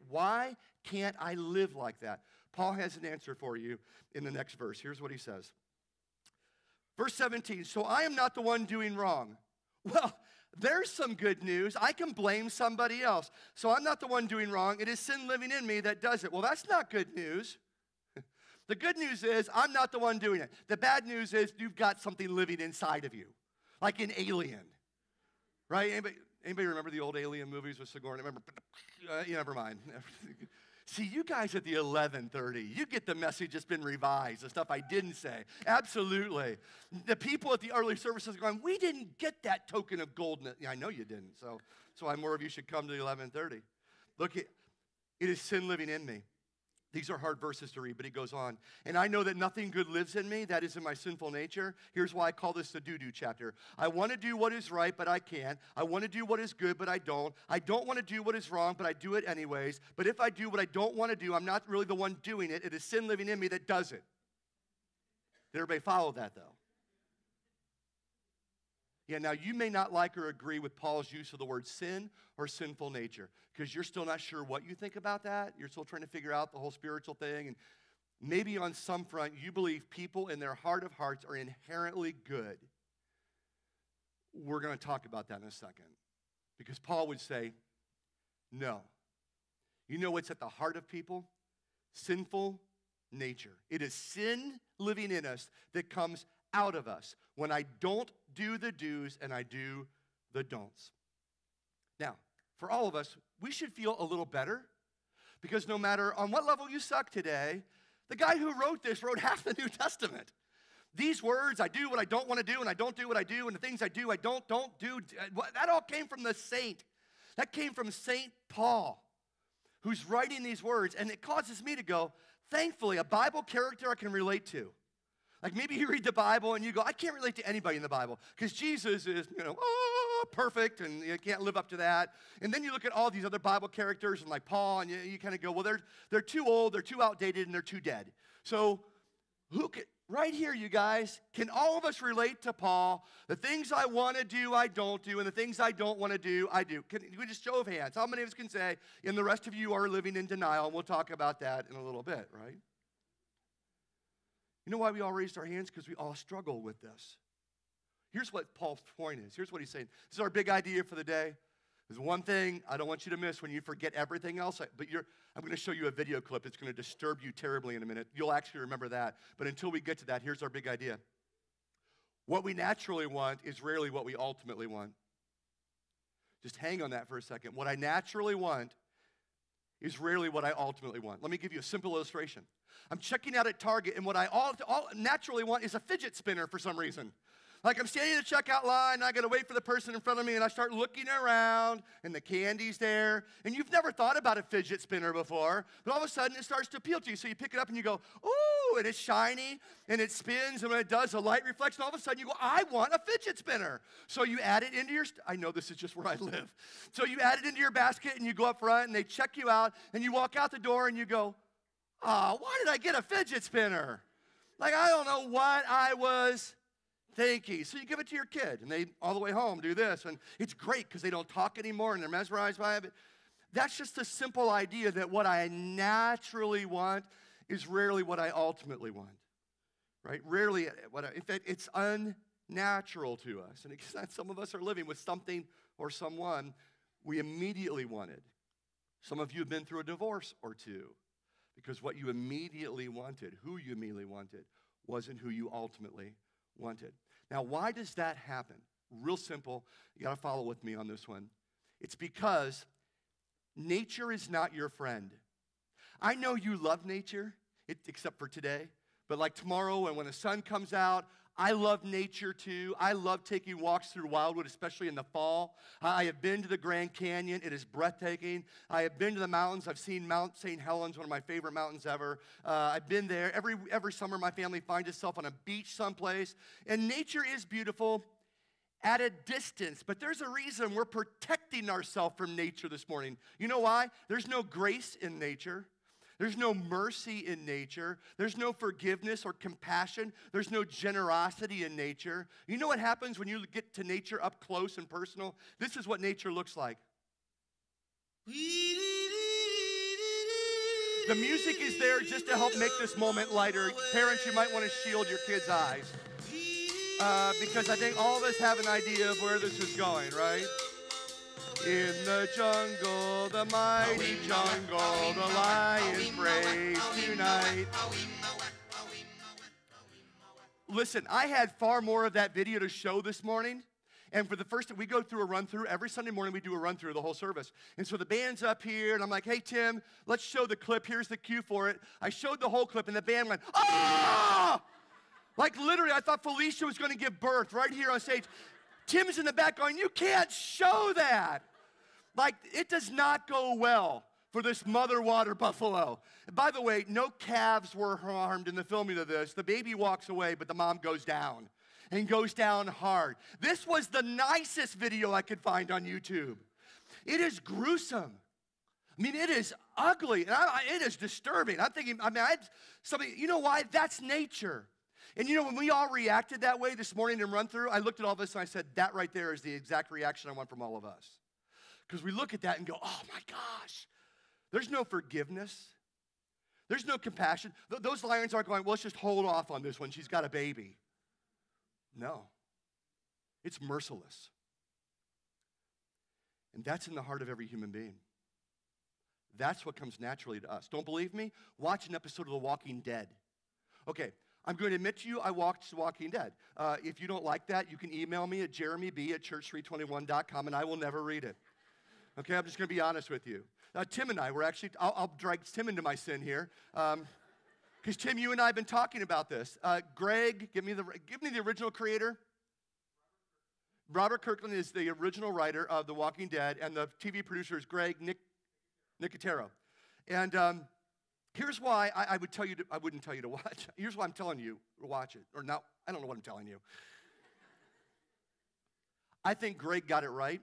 why can't I live like that? Paul has an answer for you in the next verse. Here's what he says. Verse 17, so I am not the one doing wrong. Well, there's some good news. I can blame somebody else. So I'm not the one doing wrong. It is sin living in me that does it. Well, that's not good news. The good news is I'm not the one doing it. The bad news is you've got something living inside of you, like an alien, right? Anybody remember the old Alien movies with Sigourney? Remember? Never mind. See, you guys at the 11:30, you get the message that's been revised, the stuff I didn't say. Absolutely. The people at the early services are going, we didn't get that token of gold. Yeah, I know you didn't. So why more of you should come to the 11:30. Look, it is sin living in me. These are hard verses to read, but he goes on. And I know that nothing good lives in me, that is in my sinful nature. Here's why I call this the do-do chapter. I want to do what is right, but I can't. I want to do what is good, but I don't. I don't want to do what is wrong, but I do it anyways. But if I do what I don't want to do, I'm not really the one doing it. It is sin living in me that does it. Did everybody follow that, though? Yeah, now you may not like or agree with Paul's use of the word sin or sinful nature because you're still not sure what you think about that. You're still trying to figure out the whole spiritual thing. And maybe on some front you believe people in their heart of hearts are inherently good. We're going to talk about that in a second because Paul would say, no. You know what's at the heart of people? Sinful nature. It is sin living in us that comes out of us when I don't do the do's and I do the don'ts. Now, for all of us, we should feel a little better because no matter on what level you suck today, the guy who wrote this wrote half the New Testament. These words, I do what I don't want to do and I don't do what I do and the things I do, I don't do, that all came from the saint. That came from St. Paul, who's writing these words, and it causes me to go, thankfully, a Bible character I can relate to. Like maybe you read the Bible and you go, I can't relate to anybody in the Bible because Jesus is, perfect and you can't live up to that. And then you look at all these other Bible characters and like Paul, and you kind of go, well, they're too old, they're too outdated, and they're too dead. So right here, you guys, can all of us relate to Paul? The things I want to do, I don't do, and the things I don't want to do, I do. Can we just show of hands? How many of us can say, and the rest of you are living in denial, and we'll talk about that in a little bit, right? You know why we all raised our hands? Because we all struggle with this. Here's what Paul's point is. Here's what he's saying. This is our big idea for the day. There's one thing I don't want you to miss when you forget everything else. I'm going to show you a video clip that's going to disturb you terribly in a minute. You'll actually remember that. But until we get to that, here's our big idea. What we naturally want is rarely what we ultimately want. Just hang on that for a second. What I naturally want is rarely what I ultimately want. Let me give you a simple illustration. I'm checking out at Target, and what I naturally want is a fidget spinner for some reason. Like I'm standing in the checkout line, and I got to wait for the person in front of me, and I start looking around, and the candy's there. And you've never thought about a fidget spinner before, but all of a sudden it starts to appeal to you. So you pick it up, and you go, ooh, and it's shiny, and it spins, and when it does, the light reflects, and all of a sudden you go, I want a fidget spinner. So you add it into your, I know this is just where I live. So you add it into your basket, and you go up front, and they check you out, and you walk out the door, and you go, why did I get a fidget spinner? Like, I don't know what I was thinking. So you give it to your kid, and they, all the way home, do this. And it's great because they don't talk anymore, and they're mesmerized by it. That's just a simple idea that what I naturally want is rarely what I ultimately want, right? Rarely, in fact, it's unnatural to us. And some of us are living with something or someone we immediately wanted. Some of you have been through a divorce or two. Because what you immediately wanted, who you immediately wanted, wasn't who you ultimately wanted. Now, why does that happen? Real simple. You got to follow with me on this one. It's because nature is not your friend. I know you love nature, except for today. But like tomorrow and when the sun comes out, I love nature too. I love taking walks through Wildwood, especially in the fall. I have been to the Grand Canyon. It is breathtaking. I have been to the mountains. I've seen Mount St. Helens, one of my favorite mountains ever. I've been there. Every summer, my family finds itself on a beach someplace. And nature is beautiful at a distance. But there's a reason we're protecting ourselves from nature this morning. You know why? There's no grace in nature. There's no mercy in nature. There's no forgiveness or compassion. There's no generosity in nature. You know what happens when you get to nature up close and personal? This is what nature looks like. The music is there just to help make this moment lighter. Parents, you might want to shield your kids' eyes because I think all of us have an idea of where this is going, right? In the jungle, the mighty jungle, the lion prays tonight. Listen, I had far more of that video to show this morning. And for the first, we go through a run-through. Every Sunday morning, we do a run-through of the whole service. And so the band's up here, and I'm like, hey, Tim, let's show the clip. Here's the cue for it. I showed the whole clip, and the band went, ah! Like literally, I thought Felicia was going to give birth right here on stage. Tim's in the back going, you can't show that. Like, it does not go well for this mother water buffalo. And by the way, no calves were harmed in the filming of this. The baby walks away, but the mom goes down, and goes down hard. This was the nicest video I could find on YouTube. It is gruesome. I mean, it is ugly, and it is disturbing. I'm thinking, you know why? That's nature. And you know, when we all reacted that way this morning in run-through, I looked at all this and I said, that right there is the exact reaction I want from all of us. Because we look at that and go, oh my gosh, there's no forgiveness. There's no compassion. Those lions aren't going, well, let's just hold off on this one. She's got a baby. No, it's merciless. And that's in the heart of every human being. That's what comes naturally to us. Don't believe me? Watch an episode of The Walking Dead. Okay, I'm going to admit to you, I watched The Walking Dead. If you don't like that, you can email me at jeremyb@church321.com, and I will never read it. Okay, I'm just going to be honest with you. Tim and I were actually, I'll drag Tim into my sin here. Because Tim, you and I have been talking about this. Greg, give me the original creator. Robert Kirkland is the original writer of The Walking Dead, and the TV producer is Greg Nicotero. And here's why I would tell you I wouldn't tell you to watch. Here's why I'm telling you to watch it. Or no, I don't know what I'm telling you. I think Greg got it right.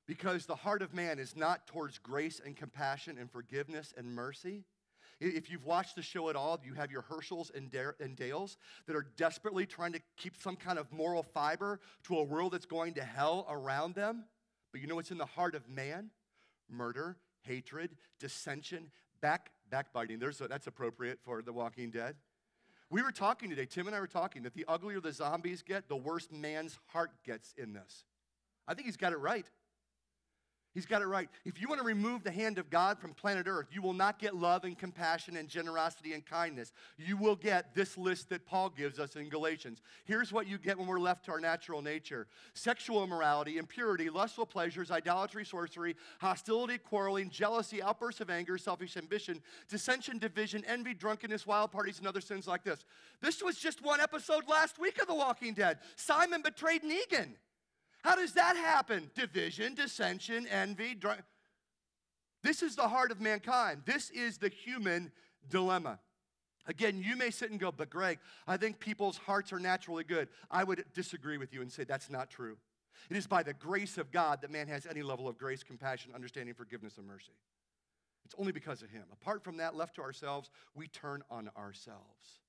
Because the heart of man is not towards grace and compassion and forgiveness and mercy. If you've watched the show at all, you have your Herschels and Dales that are desperately trying to keep some kind of moral fiber to a world that's going to hell around them. But you know what's in the heart of man? Murder, hatred, dissension, backbiting. That's appropriate for The Walking Dead. We were talking today, Tim and I were talking, that the uglier the zombies get, the worse man's heart gets in this. I think he's got it right. He's got it right. If you want to remove the hand of God from planet Earth, you will not get love and compassion and generosity and kindness. You will get this list that Paul gives us in Galatians. Here's what you get when we're left to our natural nature: sexual immorality, impurity, lustful pleasures, idolatry, sorcery, hostility, quarreling, jealousy, outbursts of anger, selfish ambition, dissension, division, envy, drunkenness, wild parties, and other sins like this. This was just one episode last week of The Walking Dead. Simon betrayed Negan. How does that happen? Division, dissension, envy. This is the heart of mankind. This is the human dilemma. Again, you may sit and go, but Greg, I think people's hearts are naturally good. I would disagree with you and say that's not true. It is by the grace of God that man has any level of grace, compassion, understanding, forgiveness, and mercy. It's only because of him. Apart from that, left to ourselves, we turn on ourselves.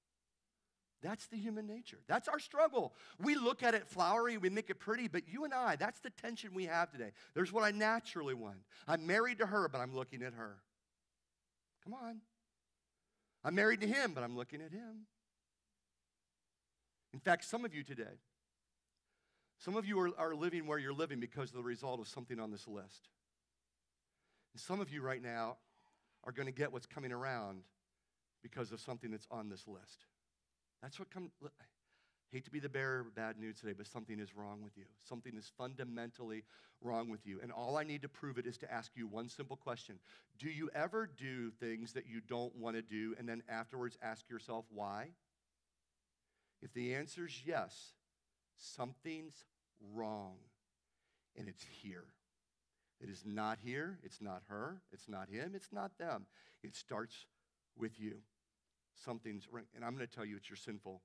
That's the human nature. That's our struggle. We look at it flowery, we make it pretty, but you and I, that's the tension we have today. There's what I naturally want. I'm married to her, but I'm looking at her. Come on. I'm married to him, but I'm looking at him. In fact, some of you today, some of you are living where you're living because of the result of something on this list. And some of you right now are going to get what's coming around because of something that's on this list. That's what comes. I hate to be the bearer of bad news today, but something is wrong with you. Something is fundamentally wrong with you. And all I need to prove it is to ask you one simple question. Do you ever do things that you don't want to do and then afterwards ask yourself why? If the answer is yes, something's wrong. And it's here. It is not here. It's not her. It's not him. It's not them. It starts with you. Something's wrong. And I'm going to tell you it's your sinful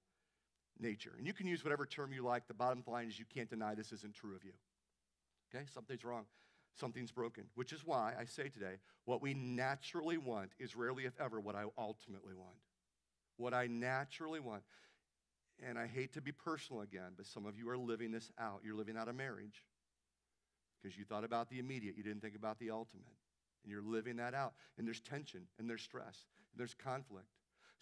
nature. And you can use whatever term you like. The bottom line is you can't deny this isn't true of you. Okay? Something's wrong. Something's broken. Which is why I say today, what we naturally want is rarely, if ever, what I ultimately want. What I naturally want. And I hate to be personal again, but some of you are living this out. You're living out a marriage because you thought about the immediate. You didn't think about the ultimate. And you're living that out. And there's tension, and there's stress, and there's conflict.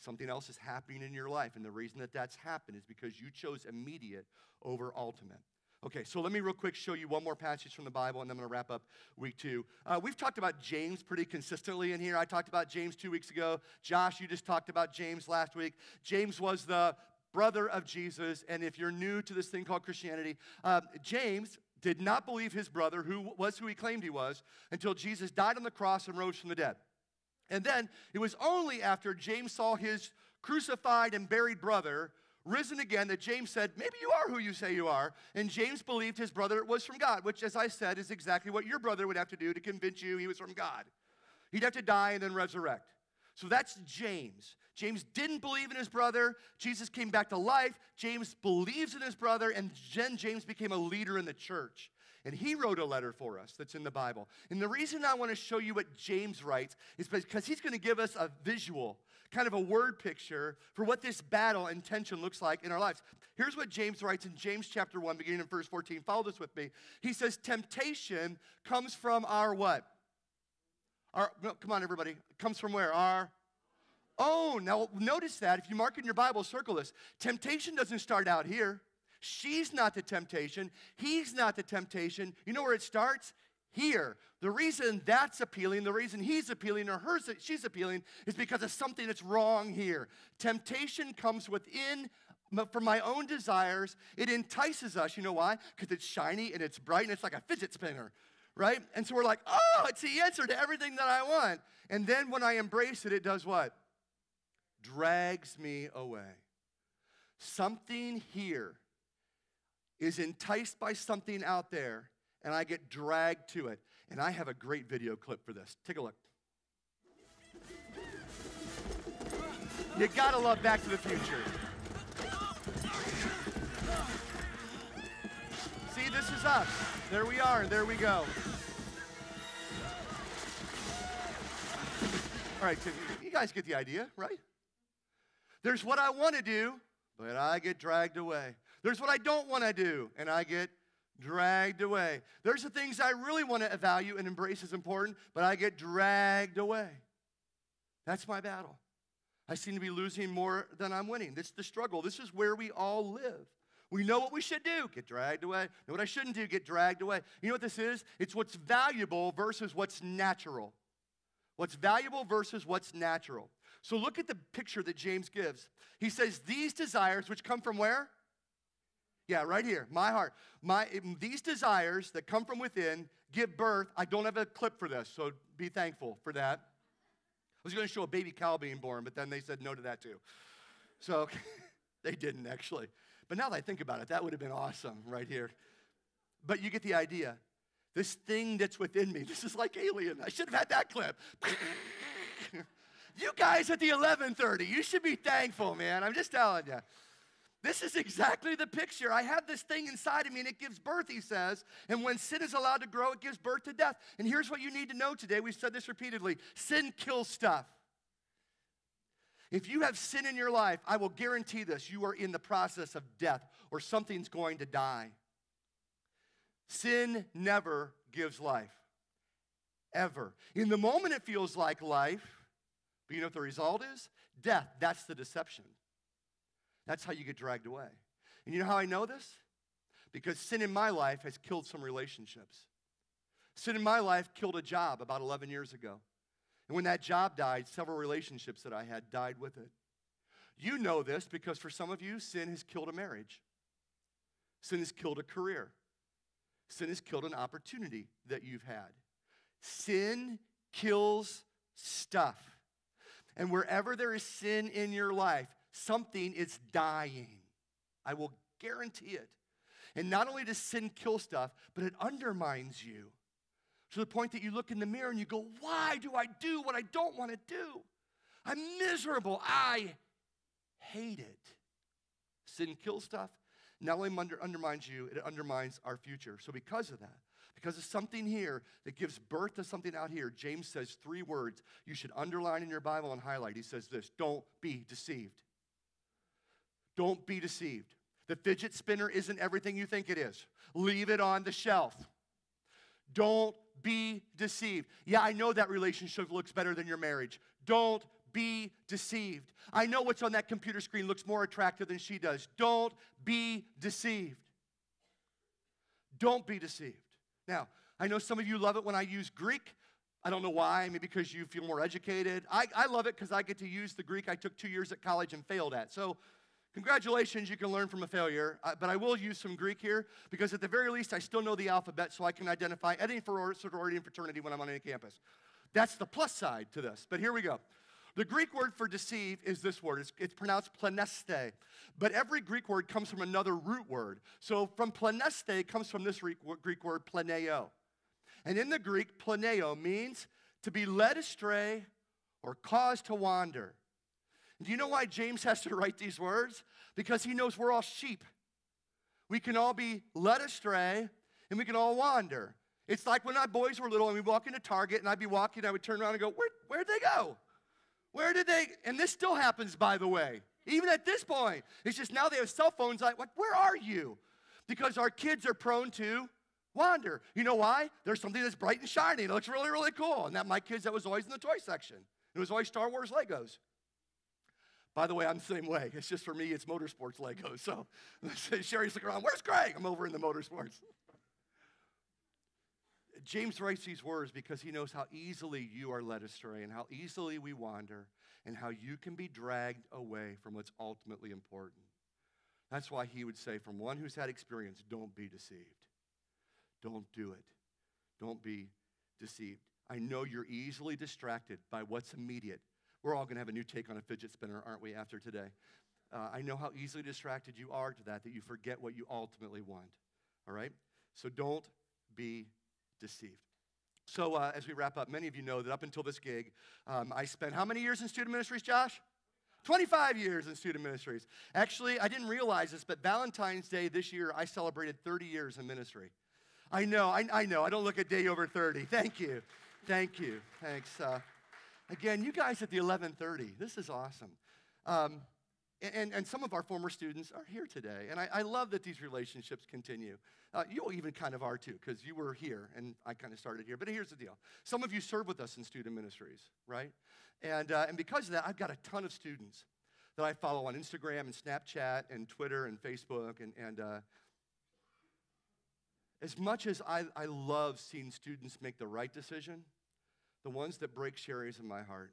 Something else is happening in your life, and the reason that that's happened is because you chose immediate over ultimate. Okay, so let me real quick show you one more passage from the Bible, and then I'm going to wrap up week 2. We've talked about James pretty consistently in here. I talked about James 2 weeks ago. Josh, you just talked about James last week. James was the brother of Jesus, and if you're new to this thing called Christianity, James did not believe his brother, who he claimed he was, until Jesus died on the cross and rose from the dead. And then it was only after James saw his crucified and buried brother risen again that James said, maybe you are who you say you are. And James believed his brother was from God, which, as I said, is exactly what your brother would have to do to convince you he was from God. He'd have to die and then resurrect. So that's James. James didn't believe in his brother. Jesus came back to life. James believes in his brother, and then James became a leader in the church. And he wrote a letter for us that's in the Bible. And the reason I want to show you what James writes is because he's going to give us a visual, kind of a word picture for what this battle and tension looks like in our lives. Here's what James writes in James chapter 1, beginning in verse 14. Follow this with me. He says, temptation comes from our what? No, come on, everybody. It comes from where? Our own. Now, notice that. If you mark in your Bible, circle this. Temptation doesn't start out here. She's not the temptation. He's not the temptation. You know where it starts? Here. The reason that's appealing, the reason he's appealing or she's appealing is because of something that's wrong here. Temptation comes within from my own desires. It entices us. You know why? Because it's shiny and it's bright and it's like a fidget spinner, right? And so we're like, oh, it's the answer to everything that I want. And then when I embrace it, it does what? Drags me away. Something here is enticed by something out there, and I get dragged to it. And I have a great video clip for this. Take a look. You gotta love Back to the Future. See, this is us. There we are, there we go. All right, so you guys get the idea, right? There's what I want to do, but I get dragged away. There's what I don't want to do, and I get dragged away. There's the things I really want to value and embrace as important, but I get dragged away. That's my battle. I seem to be losing more than I'm winning. This is the struggle. This is where we all live. We know what we should do, get dragged away. Know what I shouldn't do, get dragged away. You know what this is? It's what's valuable versus what's natural. What's valuable versus what's natural. So look at the picture that James gives. He says, these desires, which come from where? Yeah, right here, my heart. These desires that come from within give birth. I don't have a clip for this, so be thankful for that. I was going to show a baby cow being born, but then they said no to that too. So they didn't actually. But now that I think about it, that would have been awesome right here. But you get the idea. This thing that's within me, this is like Alien. I should have had that clip. You guys at the 11:30, you should be thankful, man. I'm just telling you. This is exactly the picture. I have this thing inside of me, and it gives birth, he says. And when sin is allowed to grow, it gives birth to death. And here's what you need to know today. We've said this repeatedly. Sin kills stuff. If you have sin in your life, I will guarantee this. You are in the process of death, or something's going to die. Sin never gives life, ever. In the moment, it feels like life, but you know what the result is? Death. That's the deception. That's how you get dragged away. And you know how I know this? Because sin in my life has killed some relationships. Sin in my life killed a job about 11 years ago. And when that job died, several relationships that I had died with it. You know this because for some of you, sin has killed a marriage. Sin has killed a career. Sin has killed an opportunity that you've had. Sin kills stuff. And wherever there is sin in your life, something is dying. I will guarantee it. And not only does sin kill stuff, but it undermines you to the point that you look in the mirror and you go, why do I do what I don't want to do? I'm miserable. I hate it. Sin kills stuff. Not only undermines you, it undermines our future. So because of that, because of something here that gives birth to something out here, James says 3 words you should underline in your Bible and highlight. He says this, don't be deceived. Don't be deceived. The fidget spinner isn't everything you think it is. Leave it on the shelf. Don't be deceived. Yeah, I know that relationship looks better than your marriage. Don't be deceived. I know what's on that computer screen looks more attractive than she does. Don't be deceived. Don't be deceived. Now, I know some of you love it when I use Greek. I don't know why, maybe because you feel more educated. I love it because I get to use the Greek I took 2 years at college and failed at. So congratulations, you can learn from a failure. But I will use some Greek here because at the very least, I still know the alphabet so I can identify any sorority and fraternity when I'm on any campus. That's the plus side to this. But here we go. The Greek word for deceive is this word. It's pronounced planeste. But every Greek word comes from another root word. So from planeste comes from this Greek word planeo. And in the Greek, planeo means to be led astray or caused to wander. Do you know why James has to write these words? Because he knows we're all sheep. We can all be led astray and we can all wander. It's like when our boys were little and we walk into Target and I'd be walking, I would turn around and go, where'd they go? Where did they? And this still happens, by the way. Even at this point. It's just now they have cell phones like, where are you? Because our kids are prone to wander. You know why? There's something that's bright and shiny. It looks really, really cool. And my kids, that was always in the toy section. It was always Star Wars Legos. By the way, I'm the same way. It's just for me, it's motorsports Legos. So Sherry's looking around, where's Greg? I'm over in the motorsports. James writes these words because he knows how easily you are led astray and how easily we wander and how you can be dragged away from what's ultimately important. That's why he would say, from one who's had experience, don't be deceived. Don't do it. Don't be deceived. I know you're easily distracted by what's immediate. We're all going to have a new take on a fidget spinner, aren't we, after today? I know how easily distracted you are to that you forget what you ultimately want, all right? So don't be deceived. So as we wrap up, many of you know that up until this gig, I spent how many years in student ministries, Josh? 25 years in student ministries. Actually, I didn't realize this, but Valentine's Day this year, I celebrated 30 years in ministry. I know. I don't look a day over 30. Thank you. Thanks. Again, you guys at the 11:30, this is awesome. And some of our former students are here today, and I love that these relationships continue. You even kind of are too, because you were here, and I kind of started here. But here's the deal. Some of you serve with us in student ministries, right? And because of that, I've got a ton of students that I follow on Instagram and Snapchat and Twitter and Facebook. And as much as I love seeing students make the right decision, the ones that break Sherry's in my heart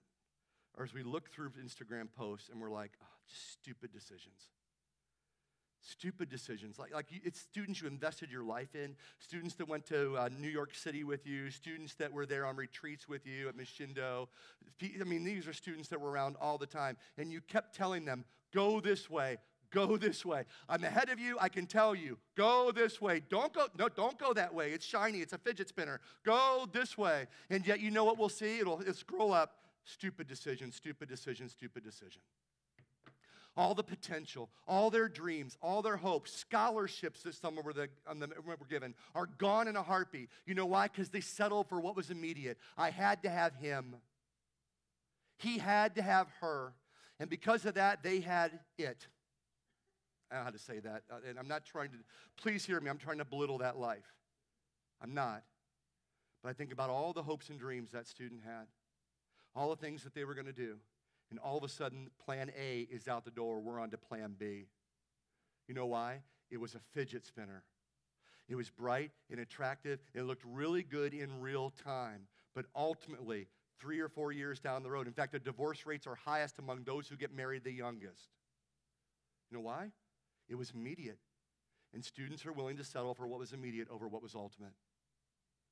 are as we look through Instagram posts and we're like, oh, just stupid decisions. Stupid decisions. It's students you invested your life in, students that went to New York City with you, students that were there on retreats with you at Mishindo. I mean, these are students that were around all the time, and you kept telling them, go this way, go this way. I'm ahead of you, I can tell you, go this way. Don't go that way. It's shiny, it's a fidget spinner. Go this way. And yet, you know what we'll see? It'll scroll up, stupid decision, stupid decision, stupid decision. All the potential, all their dreams, all their hopes, scholarships that some were given are gone in a heartbeat. You know why? Because they settled for what was immediate. I had to have him. He had to have her. And because of that, they had it. I don't know how to say that. And I'm not trying to, please hear me, I'm trying to belittle that life. I'm not. But I think about all the hopes and dreams that student had, all the things that they were going to do. And all of a sudden, plan A is out the door. We're on to plan B. You know why? It was a fidget spinner. It was bright and attractive. And it looked really good in real time. But ultimately, 3 or 4 years down the road, in fact, the divorce rates are highest among those who get married the youngest. You know why? It was immediate. And students are willing to settle for what was immediate over what was ultimate.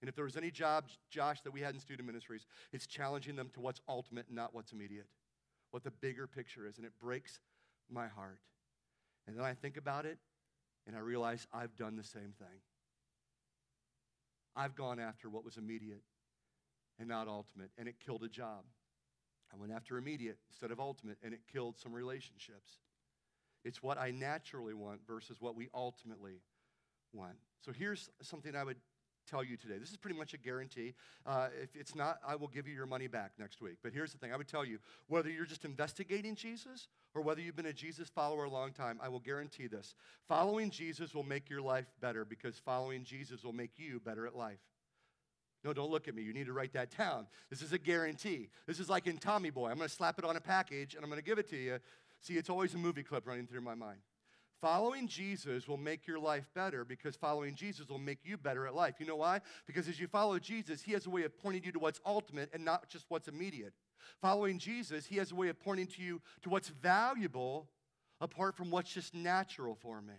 And if there was any job, Josh, that we had in student ministries, it's challenging them to what's ultimate, not what's immediate. What the bigger picture is, and it breaks my heart. And then I think about it, and I realize I've done the same thing. I've gone after what was immediate and not ultimate, and it killed a job. I went after immediate instead of ultimate, and it killed some relationships. It's what I naturally want versus what we ultimately want. So here's something I would tell you today. This is pretty much a guarantee. If it's not, I will give you your money back next week. But here's the thing. I would tell you, whether you're just investigating Jesus or whether you've been a Jesus follower a long time, I will guarantee this. Following Jesus will make your life better because following Jesus will make you better at life. No, don't look at me. You need to write that down. This is a guarantee. This is like in Tommy Boy. I'm going to slap it on a package, and I'm going to give it to you. See, it's always a movie clip running through my mind. Following Jesus will make your life better because following Jesus will make you better at life. You know why? Because as you follow Jesus, he has a way of pointing you to what's ultimate and not just what's immediate. Following Jesus, he has a way of pointing to you to what's valuable apart from what's just natural for me.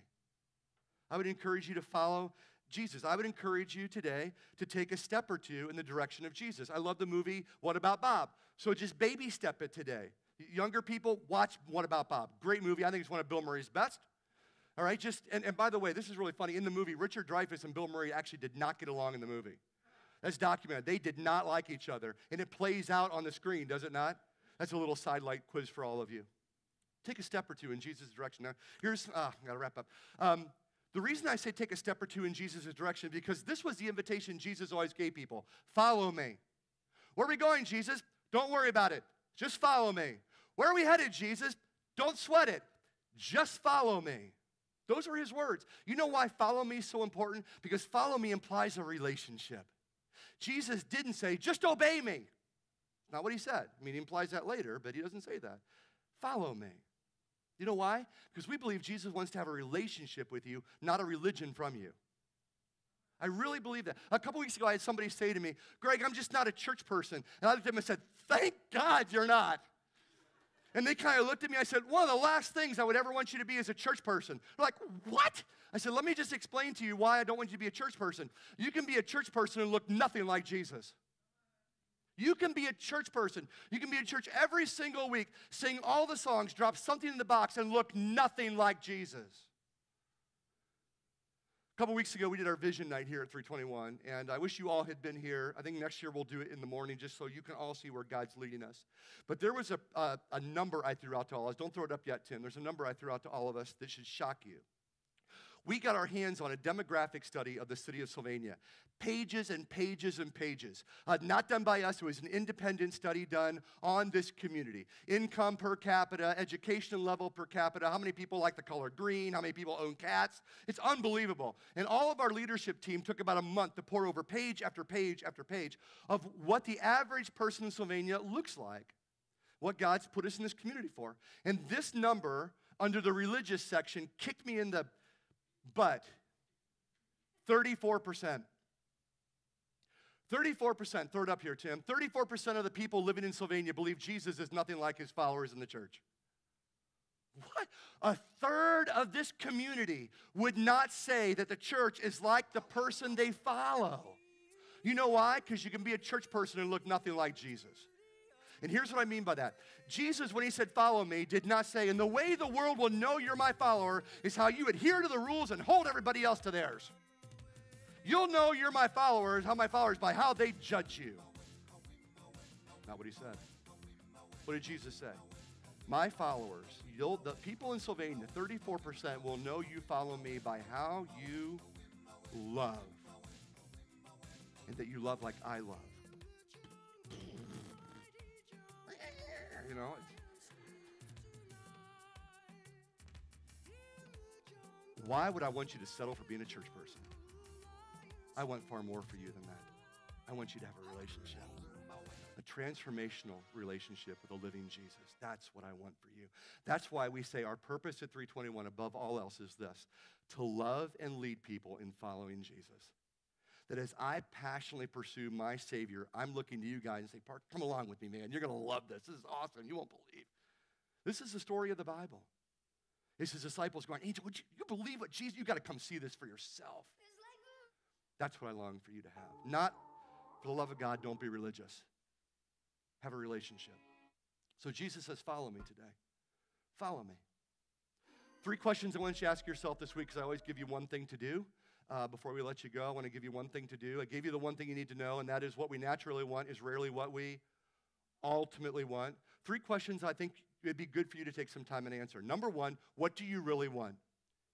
I would encourage you to follow Jesus. I would encourage you today to take a step or two in the direction of Jesus. I love the movie What About Bob? So just baby step it today. Younger people, watch What About Bob? Great movie. I think it's one of Bill Murray's best. All right, and by the way, this is really funny. In the movie, Richard Dreyfuss and Bill Murray actually did not get along in the movie. That's documented. They did not like each other, and it plays out on the screen, does it not? That's a little sidelight quiz for all of you. Take a step or two in Jesus' direction. Now, here's, I gotta wrap up. The reason I say take a step or two in Jesus' direction, because this was the invitation Jesus always gave people. Follow me. Where are we going, Jesus? Don't worry about it. Just follow me. Where are we headed, Jesus? Don't sweat it. Just follow me. Those are his words. You know why follow me is so important? Because follow me implies a relationship. Jesus didn't say, just obey me. Not what he said. I mean, he implies that later, but he doesn't say that. Follow me. You know why? Because we believe Jesus wants to have a relationship with you, not a religion from you. I really believe that. A couple weeks ago, I had somebody say to me, Greg, I'm just not a church person. And I looked at him and said, thank God you're not. And they kind of looked at me. I said, one of the last things I would ever want you to be is a church person. They're like, what? I said, let me just explain to you why I don't want you to be a church person. You can be a church person and look nothing like Jesus. You can be a church person. You can be in church every single week, sing all the songs, drop something in the box, and look nothing like Jesus. A couple weeks ago, we did our vision night here at 321, and I wish you all had been here. I think next year we'll do it in the morning just so you can all see where God's leading us. But there was a number I threw out to all of us. Don't throw it up yet, Tim. There's a number I threw out to all of us that should shock you. We got our hands on a demographic study of the city of Sylvania. Pages and pages and pages. Not done by us. It was an independent study done on this community. Income per capita, education level per capita, how many people like the color green, how many people own cats. It's unbelievable. And all of our leadership team took about a month to pour over page after page after page of what the average person in Sylvania looks like, what God's put us in this community for. And this number under the religious section kicked me in the butt. 34%. 34%, throw it up here, Tim. 34% of the people living in Sylvania believe Jesus is nothing like his followers in the church. What? A third of this community would not say that the church is like the person they follow. You know why? Because you can be a church person and look nothing like Jesus. And here's what I mean by that. Jesus, when he said, follow me, did not say, and the way the world will know you're my follower is how you adhere to the rules and hold everybody else to theirs. You'll know you're my followers, by how they judge you. Not what he said. What did Jesus say? My followers, the people in Sylvania, 34% will know you follow me by how you love. And that you love like I love. You know, why would I want you to settle for being a church person? I want far more for you than that. I want you to have a relationship, a transformational relationship with a living Jesus. That's what I want for you. That's why we say our purpose at 321 above all else is this, to love and lead people in following Jesus. That as I passionately pursue my Savior, I'm looking to you guys and say, Park, come along with me, man. You're going to love this. This is awesome. You won't believe. This is the story of the Bible. It's his disciples going, Angel, would you believe what Jesus, you got to come see this for yourself. That's what I long for you to have. Not, for the love of God, don't be religious. Have a relationship. So Jesus says, follow me today. Follow me. 3 questions I want you to ask yourself this week, because I always give you one thing to do. Before we let you go, I want to give you one thing to do. I gave you the one thing you need to know, and that is what we naturally want is rarely what we ultimately want. 3 questions I think it'd be good for you to take some time and answer. Number 1, what do you really want?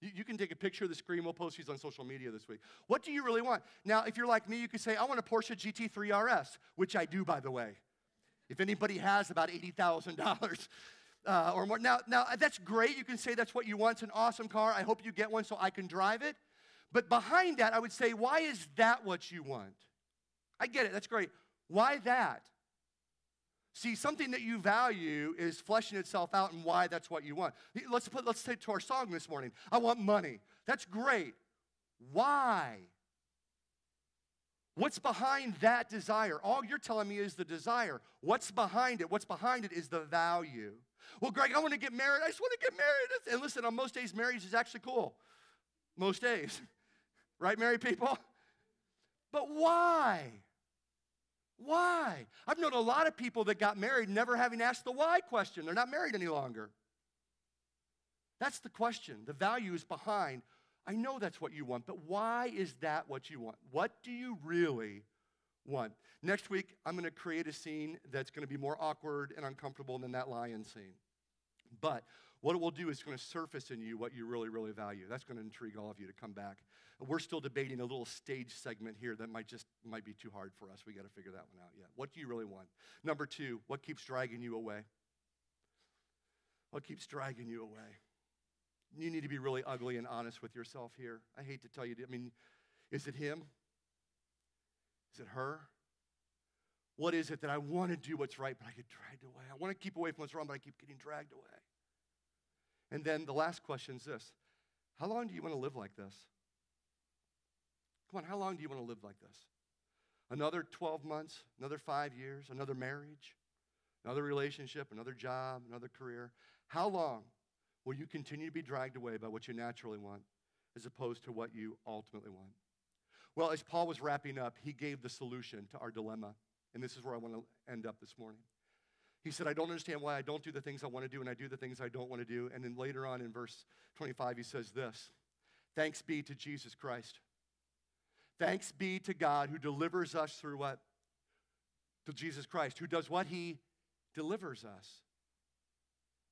You can take a picture of the screen. We'll post these on social media this week. What do you really want? Now, if you're like me, you could say, I want a Porsche GT3 RS, which I do, by the way. If anybody has about $80,000 or more. Now, that's great. You can say that's what you want. It's an awesome car. I hope you get one so I can drive it. But behind that, I would say, why is that what you want? I get it. That's great. Why that? See, something that you value is fleshing itself out and why that's what you want. Let's take to our song this morning. I want money. That's great. Why? What's behind that desire? All you're telling me is the desire. What's behind it? What's behind it is the value. Well, Greg, I want to get married. I just want to get married. And listen, on most days, marriage is actually cool. Most days. Right, married people? But why? Why? I've known a lot of people that got married never having asked the why question. They're not married any longer. That's the question. The value is behind. I know that's what you want, but why is that what you want? What do you really want? Next week, I'm going to create a scene that's going to be more awkward and uncomfortable than that lion scene. But what it will do is it's going to surface in you what you really, really value. That's going to intrigue all of you to come back. We're still debating a little stage segment here that might be too hard for us. We got to figure that one out yet. What do you really want? Number 2, what keeps dragging you away? What keeps dragging you away? You need to be really ugly and honest with yourself here. I hate to tell you, is it him? Is it her? What is it that I want to do what's right, but I get dragged away? I want to keep away from what's wrong, but I keep getting dragged away. And then the last question is this. How long do you want to live like this? Come on, how long do you want to live like this? Another 12 months, another 5 years, another marriage, another relationship, another job, another career? How long will you continue to be dragged away by what you naturally want as opposed to what you ultimately want? Well, as Paul was wrapping up, he gave the solution to our dilemma. And this is where I want to end up this morning. He said, I don't understand why I don't do the things I want to do, and I do the things I don't want to do. And then later on in verse 25, he says this. Thanks be to Jesus Christ. Thanks be to God who delivers us through what? To Jesus Christ, who does what? He delivers us.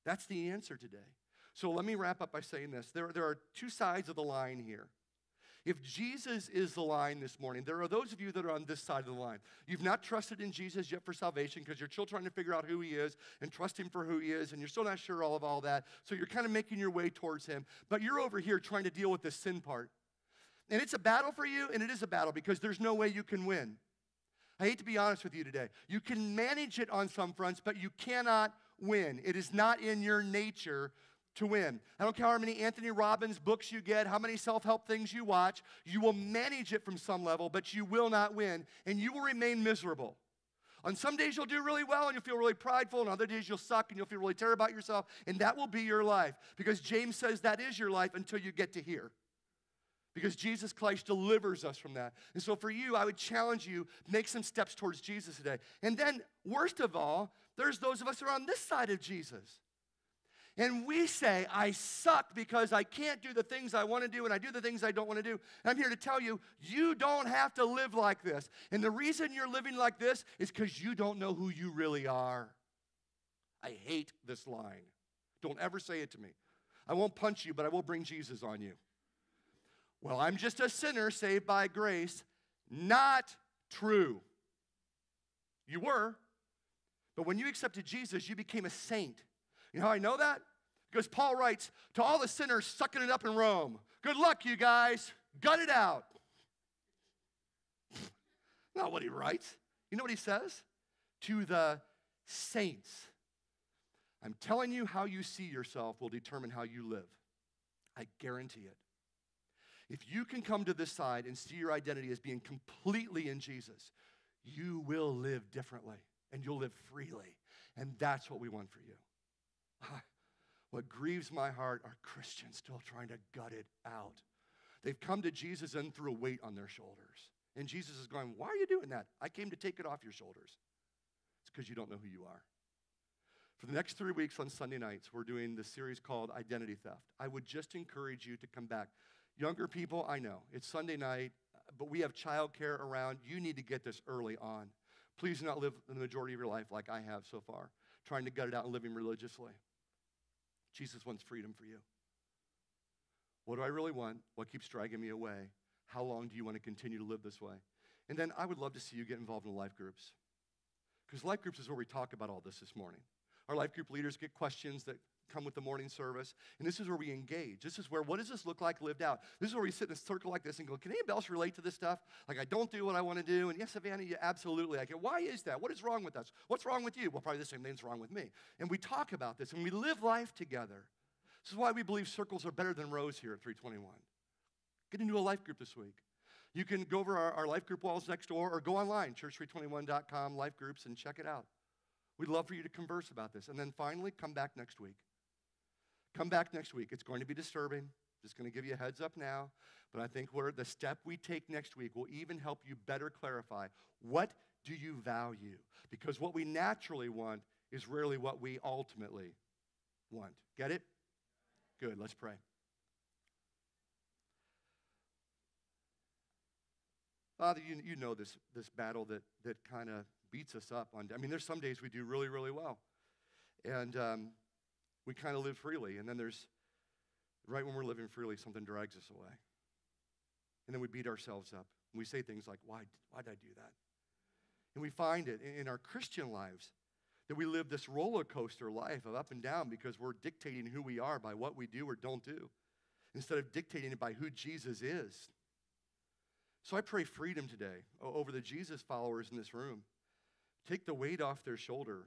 That's the answer today. So let me wrap up by saying this. There are two sides of the line here. If Jesus is the line this morning, there are those of you that are on this side of the line. You've not trusted in Jesus yet for salvation because you're still trying to figure out who he is and trust him for who he is, and you're still not sure of all that. So you're kind of making your way towards him. But you're over here trying to deal with the sin part. And it's a battle for you, and it is a battle because there's no way you can win. I hate to be honest with you today. You can manage it on some fronts, but you cannot win. It is not in your nature to win. I don't care how many Anthony Robbins books you get, how many self-help things you watch. You will manage it from some level, but you will not win, and you will remain miserable. On some days you'll do really well and you'll feel really prideful, and other days you'll suck and you'll feel really terrible about yourself, and that will be your life because James says that is your life until you get to here. Because Jesus Christ delivers us from that. And so for you, I would challenge you, make some steps towards Jesus today. And then, worst of all, there's those of us who are on this side of Jesus. And we say, I suck because I can't do the things I want to do and I do the things I don't want to do. And I'm here to tell you, you don't have to live like this. And the reason you're living like this is because you don't know who you really are. I hate this line. Don't ever say it to me. I won't punch you, but I will bring Jesus on you. Well, I'm just a sinner saved by grace. Not true. You were. But when you accepted Jesus, you became a saint. You know how I know that? Because Paul writes, to all the sinners sucking it up in Rome, good luck, you guys. Gut it out. Not what he writes. You know what he says? To the saints. I'm telling you, how you see yourself will determine how you live. I guarantee it. If you can come to this side and see your identity as being completely in Jesus, you will live differently and you'll live freely. And that's what we want for you. What grieves my heart are Christians still trying to gut it out. They've come to Jesus and threw a weight on their shoulders. And Jesus is going, why are you doing that? I came to take it off your shoulders. It's because you don't know who you are. For the next 3 weeks on Sunday nights, we're doing this series called Identity Theft. I would just encourage you to come back. Younger people, I know, it's Sunday night, but we have childcare around. You need to get this early on. Please do not live the majority of your life like I have so far, trying to gut it out and living religiously. Jesus wants freedom for you. What do I really want? What keeps dragging me away? How long do you want to continue to live this way? And then I would love to see you get involved in life groups. Because life groups is where we talk about all this morning. Our life group leaders get questions that come with the morning service, and this is where we engage. This is where, what does this look like lived out? This is where we sit in a circle like this and go, can anybody else relate to this stuff? Like, I don't do what I want to do, and yes, Savannah, you absolutely. I go, why is that? What is wrong with us? What's wrong with you? Well, probably the same thing's wrong with me. And we talk about this, and we live life together. This is why we believe circles are better than rows here at 321. Get into a life group this week. You can go over our life group walls next door or go online, church321.com, life groups, and check it out. We'd love for you to converse about this. And then finally, come back next week. Come back next week. It's going to be disturbing. Just going to give you a heads up now. But I think the step we take next week will even help you better clarify, what do you value? Because what we naturally want is rarely what we ultimately want. Get it? Good. Let's pray. Father, you know this battle that kind of beats us up. There's some days we do really, really well. And we kind of live freely. And then there's, right when we're living freely, something drags us away. And then we beat ourselves up. And we say things like, why did I do that? And we find it in our Christian lives that we live this roller coaster life of up and down because we're dictating who we are by what we do or don't do, instead of dictating it by who Jesus is. So I pray freedom today over the Jesus followers in this room. Take the weight off their shoulder.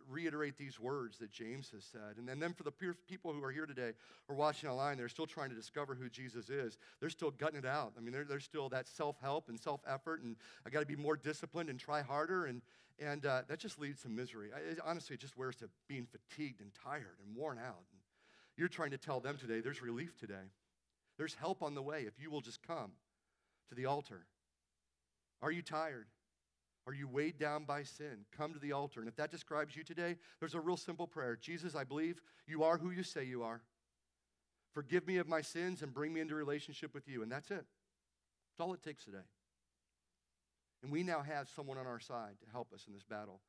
Reiterate these words that James has said. And then for the people who are here today or watching online, they're still trying to discover who Jesus is. They're still gutting it out. There's still that self-help and self-effort, and I got to be more disciplined and try harder, and that just leads to misery. Honestly, it just wears to being fatigued and tired and worn out. And you're trying to tell them today there's relief today. There's help on the way if you will just come to the altar. Are you tired? Are you weighed down by sin? Come to the altar. And if that describes you today, there's a real simple prayer. Jesus, I believe you are who you say you are. Forgive me of my sins and bring me into relationship with you. And that's it. That's all it takes today. And we now have someone on our side to help us in this battle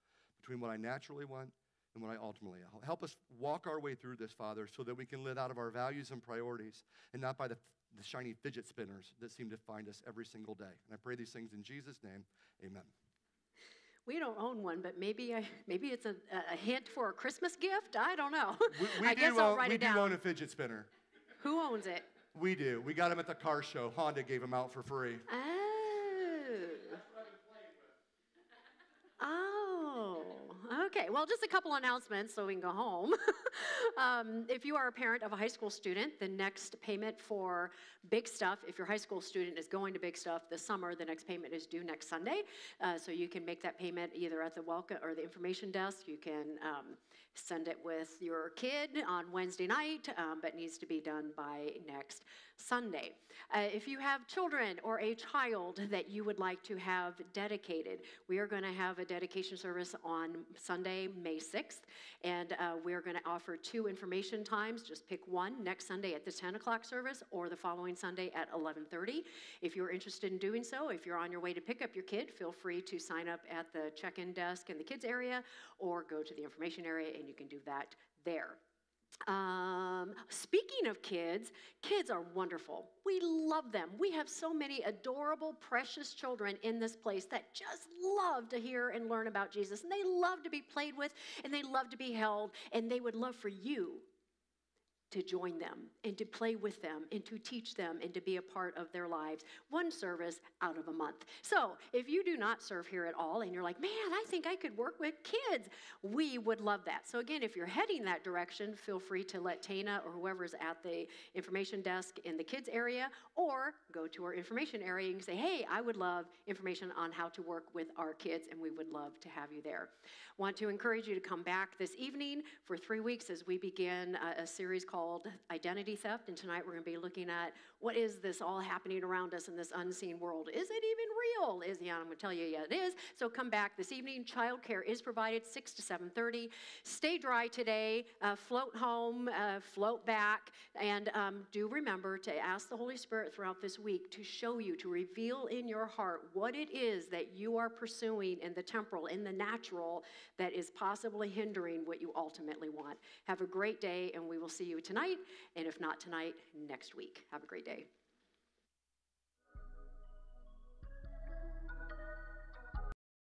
between what I naturally want and what I ultimately want. Help us walk our way through this, Father, so that we can live out of our values and priorities and not by the shiny fidget spinners that seem to find us every single day. And I pray these things in Jesus' name. Amen. We don't own one, but maybe it's a hint for a Christmas gift. I don't know. We I guess I'll write we it down. do own a fidget spinner. Who owns it? We do. We got them at the car show. Honda gave them out for free. Oh, okay. Well, just a couple announcements so we can go home. If you are a parent of a high school student, the next payment for Big Stuff, if your high school student is going to Big Stuff this summer, the next payment is due next Sunday. So you can make that payment either at the welcome or the information desk. You can send it with your kid on Wednesday night, but needs to be done by next Sunday. If you have children or a child that you would like to have dedicated, we are going to have a dedication service on Sunday, May 6th, and we're going to offer 2 information times. Just pick one, next Sunday at the 10 o'clock service or the following Sunday at 11:30. If you're interested in doing so, if you're on your way to pick up your kid, feel free to sign up at the check-in desk in the kids area or go to the information area, and you can do that there. Speaking of kids are wonderful. We love them. We have so many adorable, precious children in this place that just love to hear and learn about Jesus. And they love to be played with, and they love to be held, and they would love for you to join them and to play with them and to teach them and to be a part of their lives. One service out of a month. So if you do not serve here at all and you're like, man, I think I could work with kids, we would love that. So again, if you're heading that direction, feel free to let Tana or whoever's at the information desk in the kids area, or go to our information area and say, hey, I would love information on how to work with our kids, and we would love to have you there. Want to encourage you to come back this evening for 3 weeks as we begin a series called Identity Theft. And tonight we're going to be looking at what is this all happening around us in this unseen world. Is it even real? I'm going to tell you, yeah, it is. So come back this evening. Childcare is provided 6 to 7:30. Stay dry today. Float home, float back. And do remember to ask the Holy Spirit throughout this week to show you, to reveal in your heart what it is that you are pursuing in the temporal, in the natural, that is possibly hindering what you ultimately want. Have a great day, and we will see you tonight, and if not tonight, next week. Have a great day.